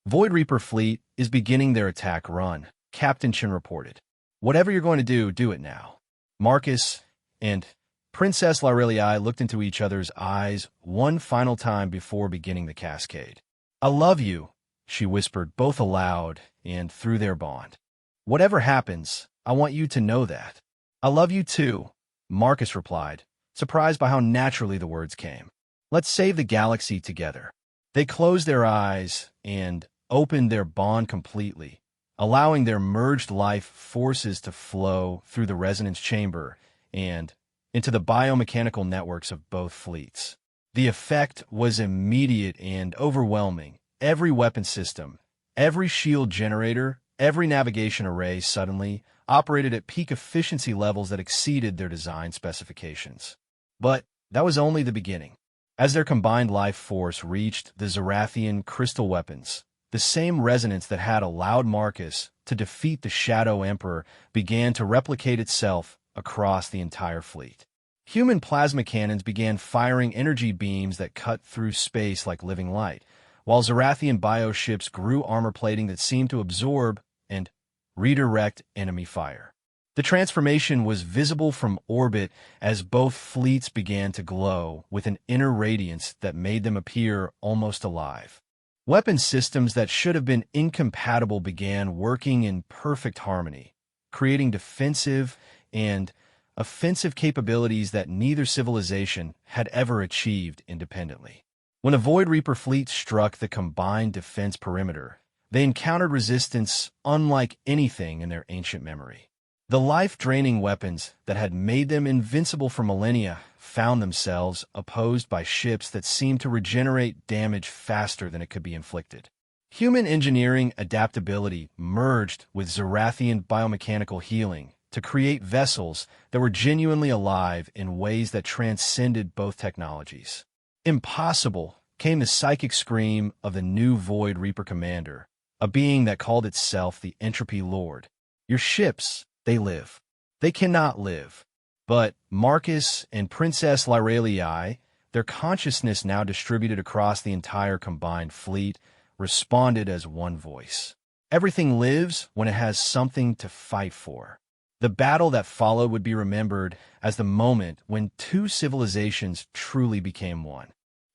Void Reaper fleet is beginning their attack run, Captain Chen reported. Whatever you're going to do it now. Marcus and Princess Lyraliai looked into each other's eyes one final time before beginning the cascade. I love you, she whispered both aloud and through their bond. Whatever happens, I want you to know that. I love you too, Marcus replied, surprised by how naturally the words came. Let's save the galaxy together. They closed their eyes and opened their bond completely, allowing their merged life forces to flow through the resonance chamber and into the biomechanical networks of both fleets. The effect was immediate and overwhelming. Every weapon system, every shield generator, every navigation array suddenly operated at peak efficiency levels that exceeded their design specifications. But that was only the beginning. As their combined life force reached the Zarathian crystal weapons, the same resonance that had allowed Marcus to defeat the Shadow Emperor began to replicate itself across the entire fleet. Human plasma cannons began firing energy beams that cut through space like living light, while Zarathian bioships grew armor plating that seemed to absorb and redirect enemy fire. The transformation was visible from orbit as both fleets began to glow with an inner radiance that made them appear almost alive. Weapon systems that should have been incompatible began working in perfect harmony, creating defensive and offensive capabilities that neither civilization had ever achieved independently. When a Void Reaper fleet struck the combined defense perimeter, they encountered resistance unlike anything in their ancient memory. The life-draining weapons that had made them invincible for millennia found themselves opposed by ships that seemed to regenerate damage faster than it could be inflicted. Human engineering adaptability merged with Zarathian biomechanical healing to create vessels that were genuinely alive in ways that transcended both technologies. Impossible came the psychic scream of the new Void Reaper commander, a being that called itself the Entropy Lord. Your ships, they live. They cannot live. But Marcus and Princess Lyraliai, their consciousness now distributed across the entire combined fleet, responded as one voice. Everything lives when it has something to fight for. The battle that followed would be remembered as the moment when two civilizations truly became one.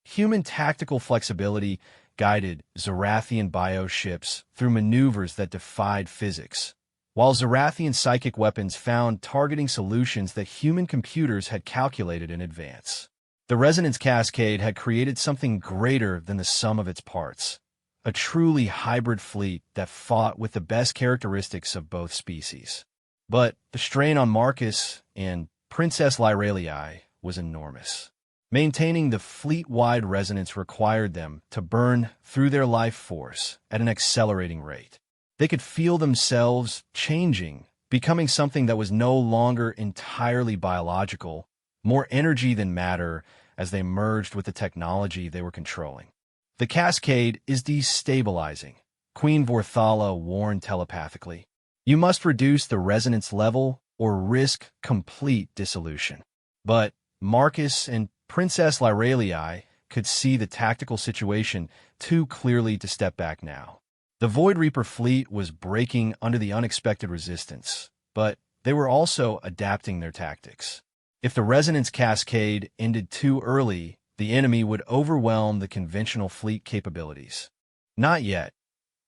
Human tactical flexibility guided Zarathian bioships through maneuvers that defied physics, while Zarathian psychic weapons found targeting solutions that human computers had calculated in advance. The resonance cascade had created something greater than the sum of its parts, a truly hybrid fleet that fought with the best characteristics of both species. But the strain on Marcus and Princess Lyraliai was enormous. Maintaining the fleet-wide resonance required them to burn through their life force at an accelerating rate. They could feel themselves changing, becoming something that was no longer entirely biological, more energy than matter as they merged with the technology they were controlling. The cascade is destabilizing, Queen Vorthala warned telepathically. You must reduce the resonance level or risk complete dissolution. But Marcus and Princess Lyraliai could see the tactical situation too clearly to step back now. The Void Reaper fleet was breaking under the unexpected resistance, but they were also adapting their tactics. If the resonance cascade ended too early, the enemy would overwhelm the conventional fleet capabilities. Not yet,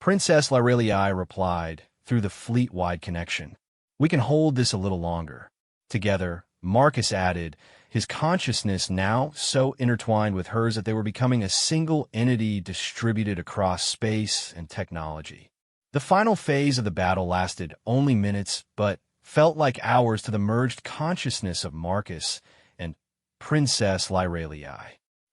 Princess Lyraliai replied through the fleet-wide connection. We can hold this a little longer. Together, Marcus added, his consciousness now so intertwined with hers that they were becoming a single entity distributed across space and technology. The final phase of the battle lasted only minutes, but felt like hours to the merged consciousness of Marcus and Princess Lyralii.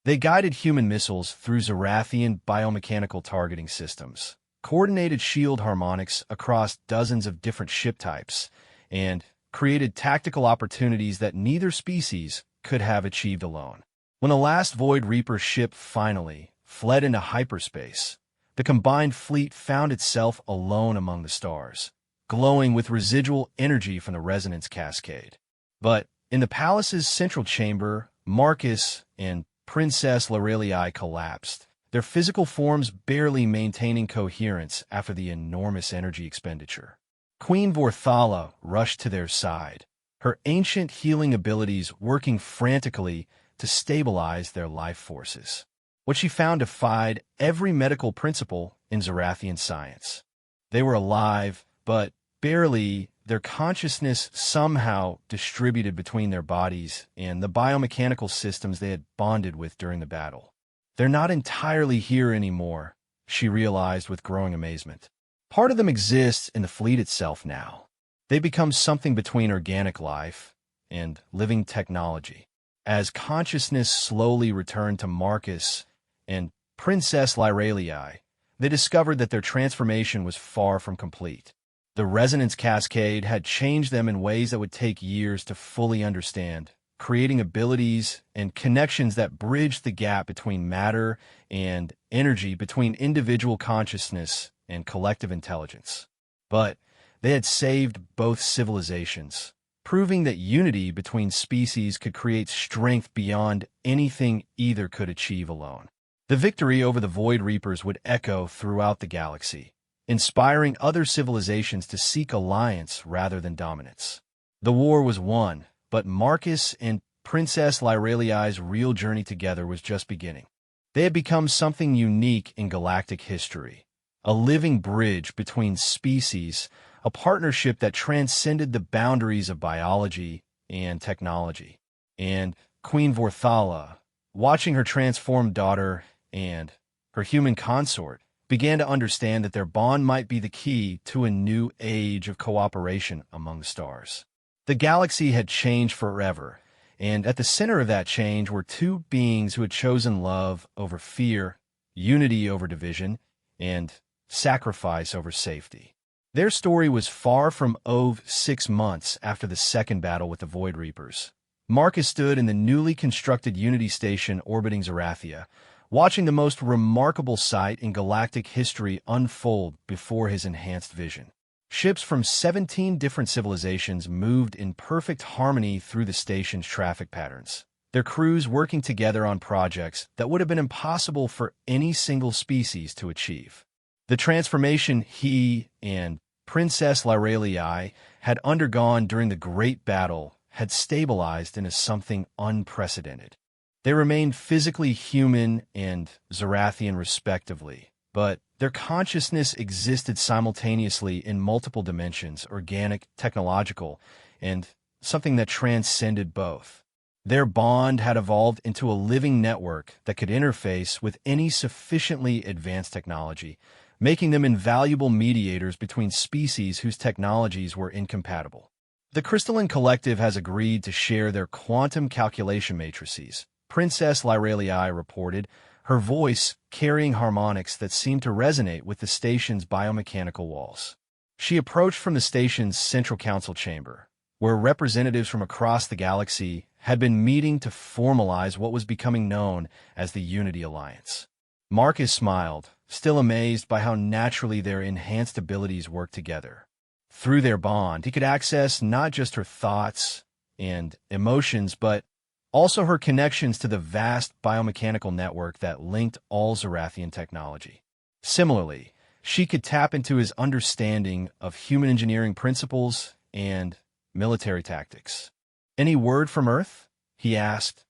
They guided human missiles through Zarathian biomechanical targeting systems, coordinated shield harmonics across dozens of different ship types, and created tactical opportunities that neither species could have achieved alone. When the last Void Reaper ship finally fled into hyperspace, the combined fleet found itself alone among the stars, glowing with residual energy from the resonance cascade. But in the palace's central chamber, Marcus and Princess Lyralii collapsed, their physical forms barely maintaining coherence after the enormous energy expenditure. Queen Vorthala rushed to their side, her ancient healing abilities working frantically to stabilize their life forces. What she found defied every medical principle in Zarathian science. They were alive, but barely, their consciousness somehow distributed between their bodies and the biomechanical systems they had bonded with during the battle. They're not entirely here anymore, she realized with growing amazement. Part of them exists in the fleet itself now. They become something between organic life and living technology. As consciousness slowly returned to Marcus and Princess Lyralii, they discovered that their transformation was far from complete. The resonance cascade had changed them in ways that would take years to fully understand, creating abilities and connections that bridged the gap between matter and energy, between individual consciousness and collective intelligence. But they had saved both civilizations, proving that unity between species could create strength beyond anything either could achieve alone. The victory over the Void Reapers would echo throughout the galaxy, inspiring other civilizations to seek alliance rather than dominance. The war was won, but Marcus and Princess Lyralii's real journey together was just beginning. They had become something unique in galactic history, a living bridge between species, a partnership that transcended the boundaries of biology and technology. And Queen Vorthala, watching her transformed daughter and her human consort, began to understand that their bond might be the key to a new age of cooperation among the stars. The galaxy had changed forever, and at the center of that change were two beings who had chosen love over fear, unity over division, and sacrifice over safety. Their story was far from over 6 months after the second battle with the Void Reapers. Marcus stood in the newly constructed Unity Station orbiting Zarathia, watching the most remarkable sight in galactic history unfold before his enhanced vision. Ships from 17 different civilizations moved in perfect harmony through the station's traffic patterns, their crews working together on projects that would have been impossible for any single species to achieve. The transformation he and Princess Lyralii had undergone during the Great Battle had stabilized into something unprecedented. They remained physically human and Zarathian respectively, but their consciousness existed simultaneously in multiple dimensions, organic, technological, and something that transcended both. Their bond had evolved into a living network that could interface with any sufficiently advanced technology, making them invaluable mediators between species whose technologies were incompatible. The Crystalline Collective has agreed to share their quantum calculation matrices, Princess Lyralii reported, her voice carrying harmonics that seemed to resonate with the station's biomechanical walls. She approached from the station's central council chamber, where representatives from across the galaxy had been meeting to formalize what was becoming known as the Unity Alliance. Marcus smiled, still amazed by how naturally their enhanced abilities worked together. Through their bond, he could access not just her thoughts and emotions, but also her connections to the vast biomechanical network that linked all Zarathian technology. Similarly, she could tap into his understanding of human engineering principles and military tactics. "Any word from Earth?" he asked,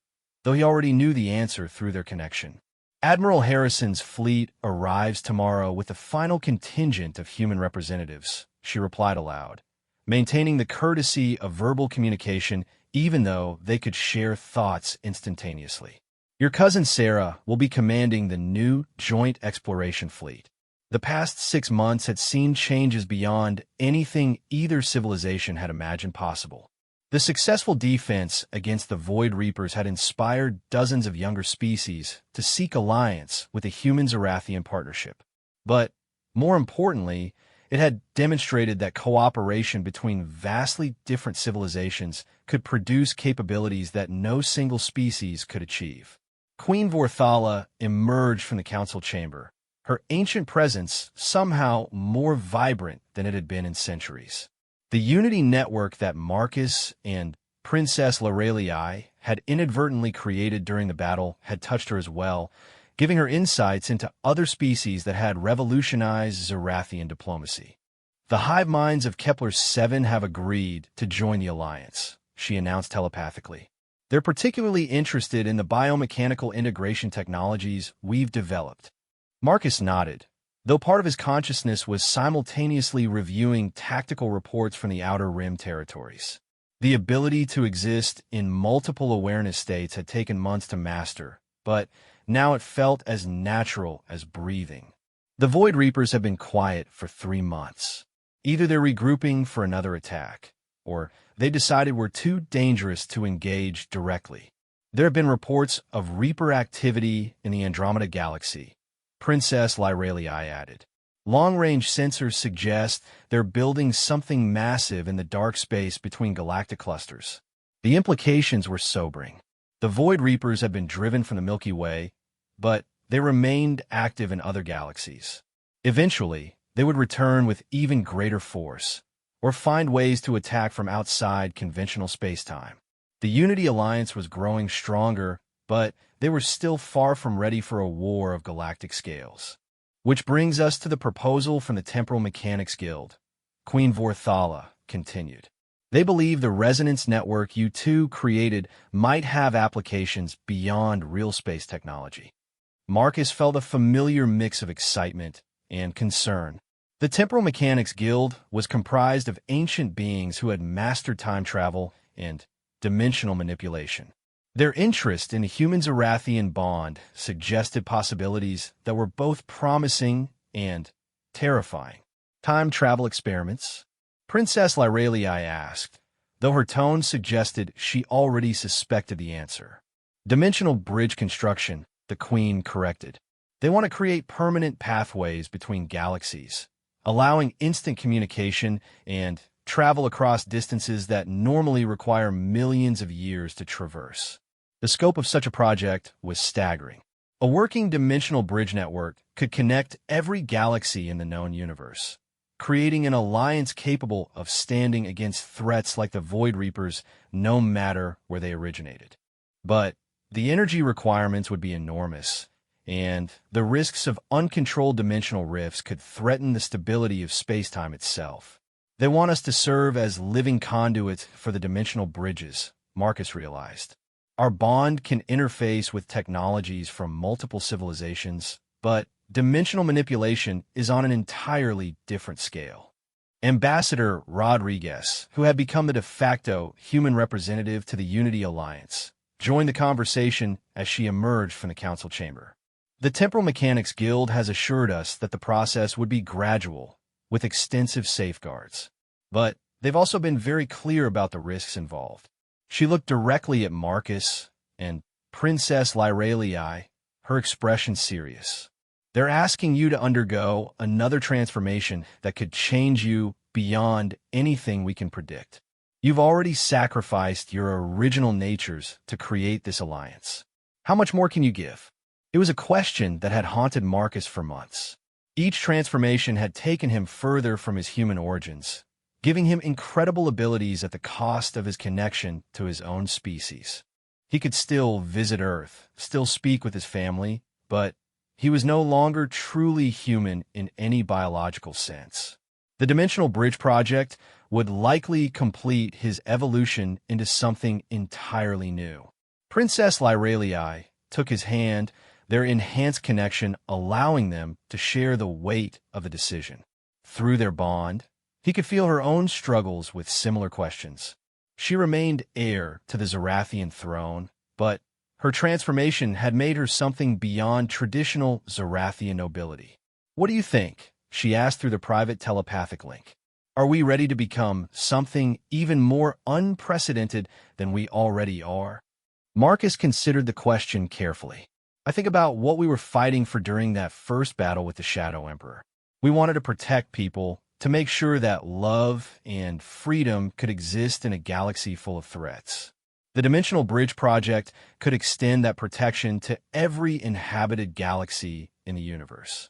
though he already knew the answer through their connection. "Admiral Harrison's fleet arrives tomorrow with the final contingent of human representatives," she replied aloud, maintaining the courtesy of verbal communication even though they could share thoughts instantaneously. "Your cousin Sarah will be commanding the new Joint Exploration Fleet." The past 6 months had seen changes beyond anything either civilization had imagined possible. The successful defense against the Void Reapers had inspired dozens of younger species to seek alliance with the human-Zarathian partnership. But, more importantly, it had demonstrated that cooperation between vastly different civilizations could produce capabilities that no single species could achieve. Queen Vorthala emerged from the council chamber, her ancient presence somehow more vibrant than it had been in centuries. The unity network that Marcus and Princess Lorelei had inadvertently created during the battle had touched her as well, giving her insights into other species that had revolutionized Zarathian diplomacy. The hive minds of Kepler-7 have agreed to join the alliance, she announced telepathically. They're particularly interested in the biomechanical integration technologies we've developed. Marcus nodded, though part of his consciousness was simultaneously reviewing tactical reports from the Outer Rim territories. The ability to exist in multiple awareness states had taken months to master, but now it felt as natural as breathing. The Void Reapers have been quiet for 3 months. Either they're regrouping for another attack, or they decided we're too dangerous to engage directly. There have been reports of Reaper activity in the Andromeda Galaxy, Princess Lorelei added. Long-range sensors suggest they're building something massive in the dark space between galactic clusters. The implications were sobering. The Void Reapers had been driven from the Milky Way, but they remained active in other galaxies. Eventually, they would return with even greater force, or find ways to attack from outside conventional spacetime. The Unity Alliance was growing stronger, but they were still far from ready for a war of galactic scales. Which brings us to the proposal from the Temporal Mechanics Guild, Queen Vorthala continued. They believe the resonance network you two created might have applications beyond real space technology. Marcus felt a familiar mix of excitement and concern. The Temporal Mechanics Guild was comprised of ancient beings who had mastered time travel and dimensional manipulation. Their interest in the human-Zarathian bond suggested possibilities that were both promising and terrifying. Time travel experiments? Princess Lorelei asked, though her tone suggested she already suspected the answer. Dimensional bridge construction, the Queen corrected. They want to create permanent pathways between galaxies, allowing instant communication and travel across distances that normally require millions of years to traverse. The scope of such a project was staggering. A working dimensional bridge network could connect every galaxy in the known universe, creating an alliance capable of standing against threats like the Void Reapers no matter where they originated. But the energy requirements would be enormous, and the risks of uncontrolled dimensional rifts could threaten the stability of spacetime itself. They want us to serve as living conduits for the dimensional bridges, Marcus realized. Our bond can interface with technologies from multiple civilizations, but dimensional manipulation is on an entirely different scale. Ambassador Rodriguez, who had become the de facto human representative to the Unity Alliance, joined the conversation as she emerged from the council chamber. The Temporal Mechanics Guild has assured us that the process would be gradual, with extensive safeguards. But they've also been very clear about the risks involved. She looked directly at Marcus and Princess Lorelei, her expression serious. They're asking you to undergo another transformation that could change you beyond anything we can predict. You've already sacrificed your original natures to create this alliance. How much more can you give? It was a question that had haunted Marcus for months. Each transformation had taken him further from his human origins, giving him incredible abilities at the cost of his connection to his own species. He could still visit Earth, still speak with his family, but he was no longer truly human in any biological sense. The Dimensional Bridge Project would likely complete his evolution into something entirely new. Princess Lorelei took his hand, their enhanced connection allowing them to share the weight of the decision. Through their bond, he could feel her own struggles with similar questions. She remained heir to the Zarathian throne, but her transformation had made her something beyond traditional Zarathian nobility. "What do you think?" she asked through the private telepathic link. "Are we ready to become something even more unprecedented than we already are?" Marcus considered the question carefully. "I think about what we were fighting for during that first battle with the Shadow Emperor. We wanted to protect people, to make sure that love and freedom could exist in a galaxy full of threats. The Dimensional Bridge Project could extend that protection to every inhabited galaxy in the universe.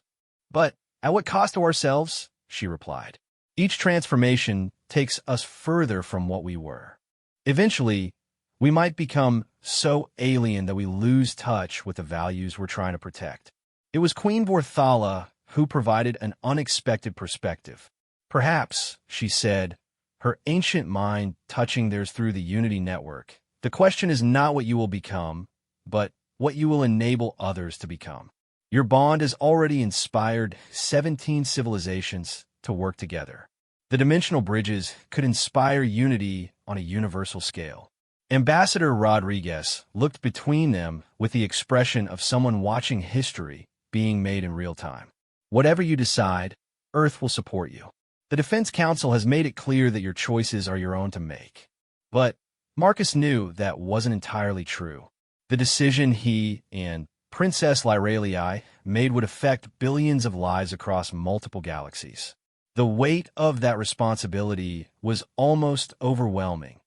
But at what cost to ourselves?" she replied. "Each transformation takes us further from what we were. Eventually, we might become so alien that we lose touch with the values we're trying to protect." It was Queen Vorthala who provided an unexpected perspective. "Perhaps," she said, her ancient mind touching theirs through the Unity network, "the question is not what you will become, but what you will enable others to become. Your bond has already inspired 17 civilizations to work together. The dimensional bridges could inspire unity on a universal scale." Ambassador Rodriguez looked between them with the expression of someone watching history being made in real time. "Whatever you decide, Earth will support you. The Defense Council has made it clear that your choices are your own to make." But Marcus knew that wasn't entirely true. The decision he and Princess Lyralii made would affect billions of lives across multiple galaxies. The weight of that responsibility was almost overwhelming,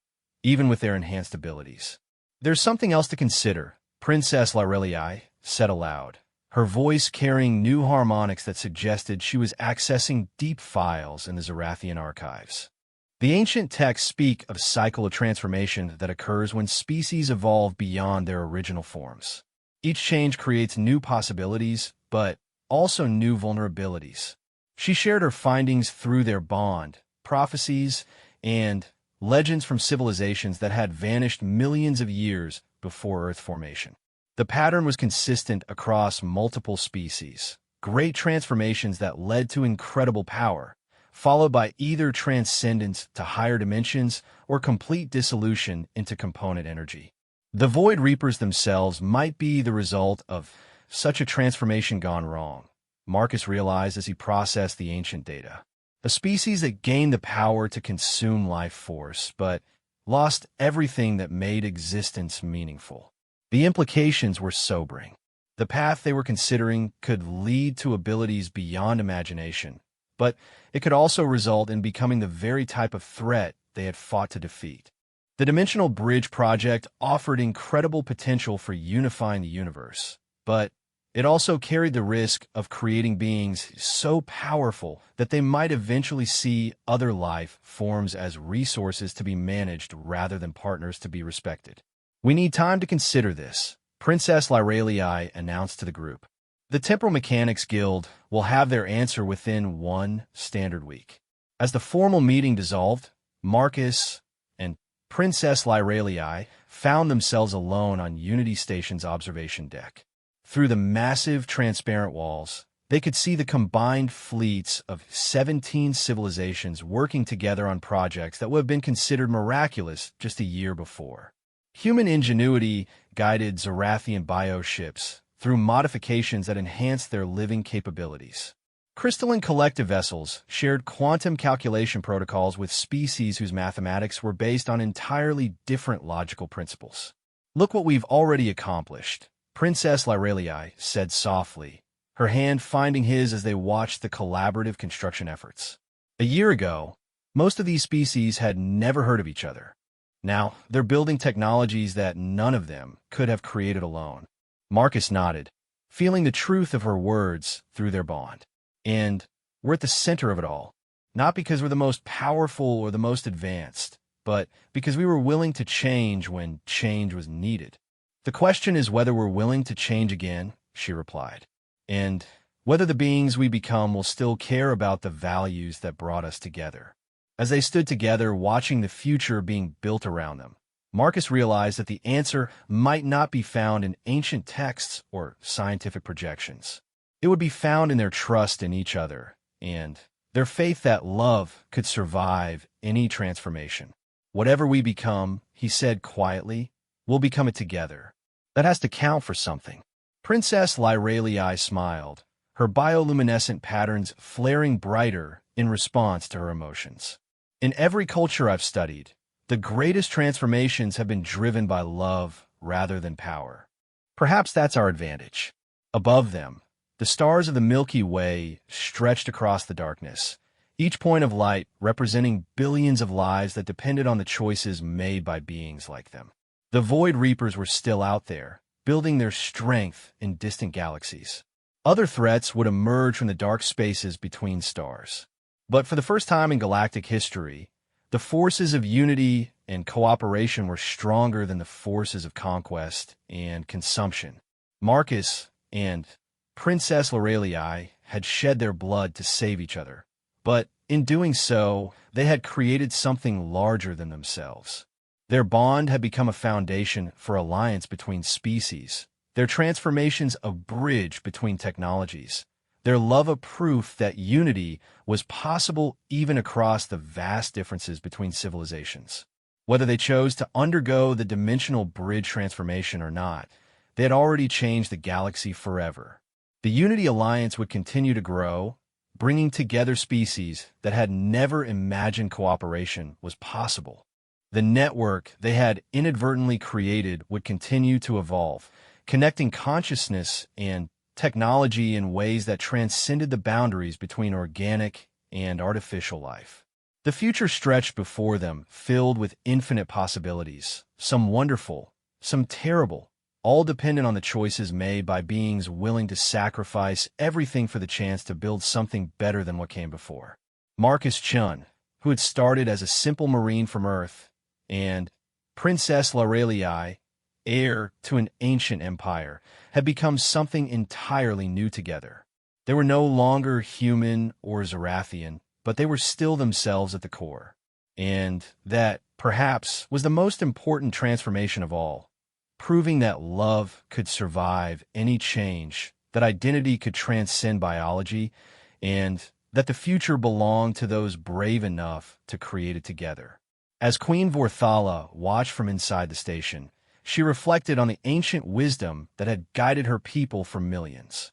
even with their enhanced abilities. "There's something else to consider," Princess Lyralii said aloud, her voice carrying new harmonics that suggested she was accessing deep files in the Zarathian archives. The ancient texts speak of a cycle of transformation that occurs when species evolve beyond their original forms. Each change creates new possibilities, but also new vulnerabilities. She shared her findings through their bond, prophecies, and legends from civilizations that had vanished millions of years before Earth formation. The pattern was consistent across multiple species. Great transformations that led to incredible power, followed by either transcendence to higher dimensions or complete dissolution into component energy. The Void Reapers themselves might be the result of such a transformation gone wrong, Marcus realized as he processed the ancient data. A species that gained the power to consume life force, but lost everything that made existence meaningful. The implications were sobering. The path they were considering could lead to abilities beyond imagination, but it could also result in becoming the very type of threat they had fought to defeat. The Dimensional Bridge Project offered incredible potential for unifying the universe, but it also carried the risk of creating beings so powerful that they might eventually see other life forms as resources to be managed rather than partners to be respected. "We need time to consider this," Princess Lyralii announced to the group. "The Temporal Mechanics Guild will have their answer within 1 standard week." As the formal meeting dissolved, Marcus and Princess Lyralii found themselves alone on Unity Station's observation deck. Through the massive transparent walls, they could see the combined fleets of 17 civilizations working together on projects that would have been considered miraculous just a year before. Human ingenuity guided Zarathian bioships through modifications that enhanced their living capabilities. Crystalline collective vessels shared quantum calculation protocols with species whose mathematics were based on entirely different logical principles. "Look what we've already accomplished," Princess Lyralii said softly, her hand finding his as they watched the collaborative construction efforts. A year ago, most of these species had never heard of each other. Now, they're building technologies that none of them could have created alone. Marcus nodded, feeling the truth of her words through their bond. "And we're at the center of it all, not because we're the most powerful or the most advanced, but because we were willing to change when change was needed. The question is whether we're willing to change again," she replied, "and whether the beings we become will still care about the values that brought us together." As they stood together watching the future being built around them, Marcus realized that the answer might not be found in ancient texts or scientific projections. It would be found in their trust in each other and their faith that love could survive any transformation. "Whatever we become," he said quietly, "we'll become it together. That has to count for something." Princess Lyralii smiled, her bioluminescent patterns flaring brighter in response to her emotions. In every culture I've studied, the greatest transformations have been driven by love rather than power. Perhaps that's our advantage. Above them, the stars of the Milky Way stretched across the darkness, each point of light representing billions of lives that depended on the choices made by beings like them. The Void Reapers were still out there, building their strength in distant galaxies. Other threats would emerge from the dark spaces between stars. But for the first time in galactic history, the forces of unity and cooperation were stronger than the forces of conquest and consumption. Marcus and Princess Lorelei had shed their blood to save each other, but in doing so, they had created something larger than themselves. Their bond had become a foundation for alliance between species, their transformations a bridge between technologies, their love a proof that unity was possible even across the vast differences between civilizations. Whether they chose to undergo the dimensional bridge transformation or not, they had already changed the galaxy forever. The Unity Alliance would continue to grow, bringing together species that had never imagined cooperation was possible. The network they had inadvertently created would continue to evolve, connecting consciousness and technology in ways that transcended the boundaries between organic and artificial life. The future stretched before them, filled with infinite possibilities, some wonderful, some terrible, all dependent on the choices made by beings willing to sacrifice everything for the chance to build something better than what came before. Marcus Chun, who had started as a simple marine from Earth, and Princess Lorelei, heir to an ancient empire, had become something entirely new together. They were no longer human or Zarathian, but they were still themselves at the core. And that, perhaps, was the most important transformation of all, proving that love could survive any change, that identity could transcend biology, and that the future belonged to those brave enough to create it together. As Queen Vorthala watched from inside the station, she reflected on the ancient wisdom that had guided her people for millions.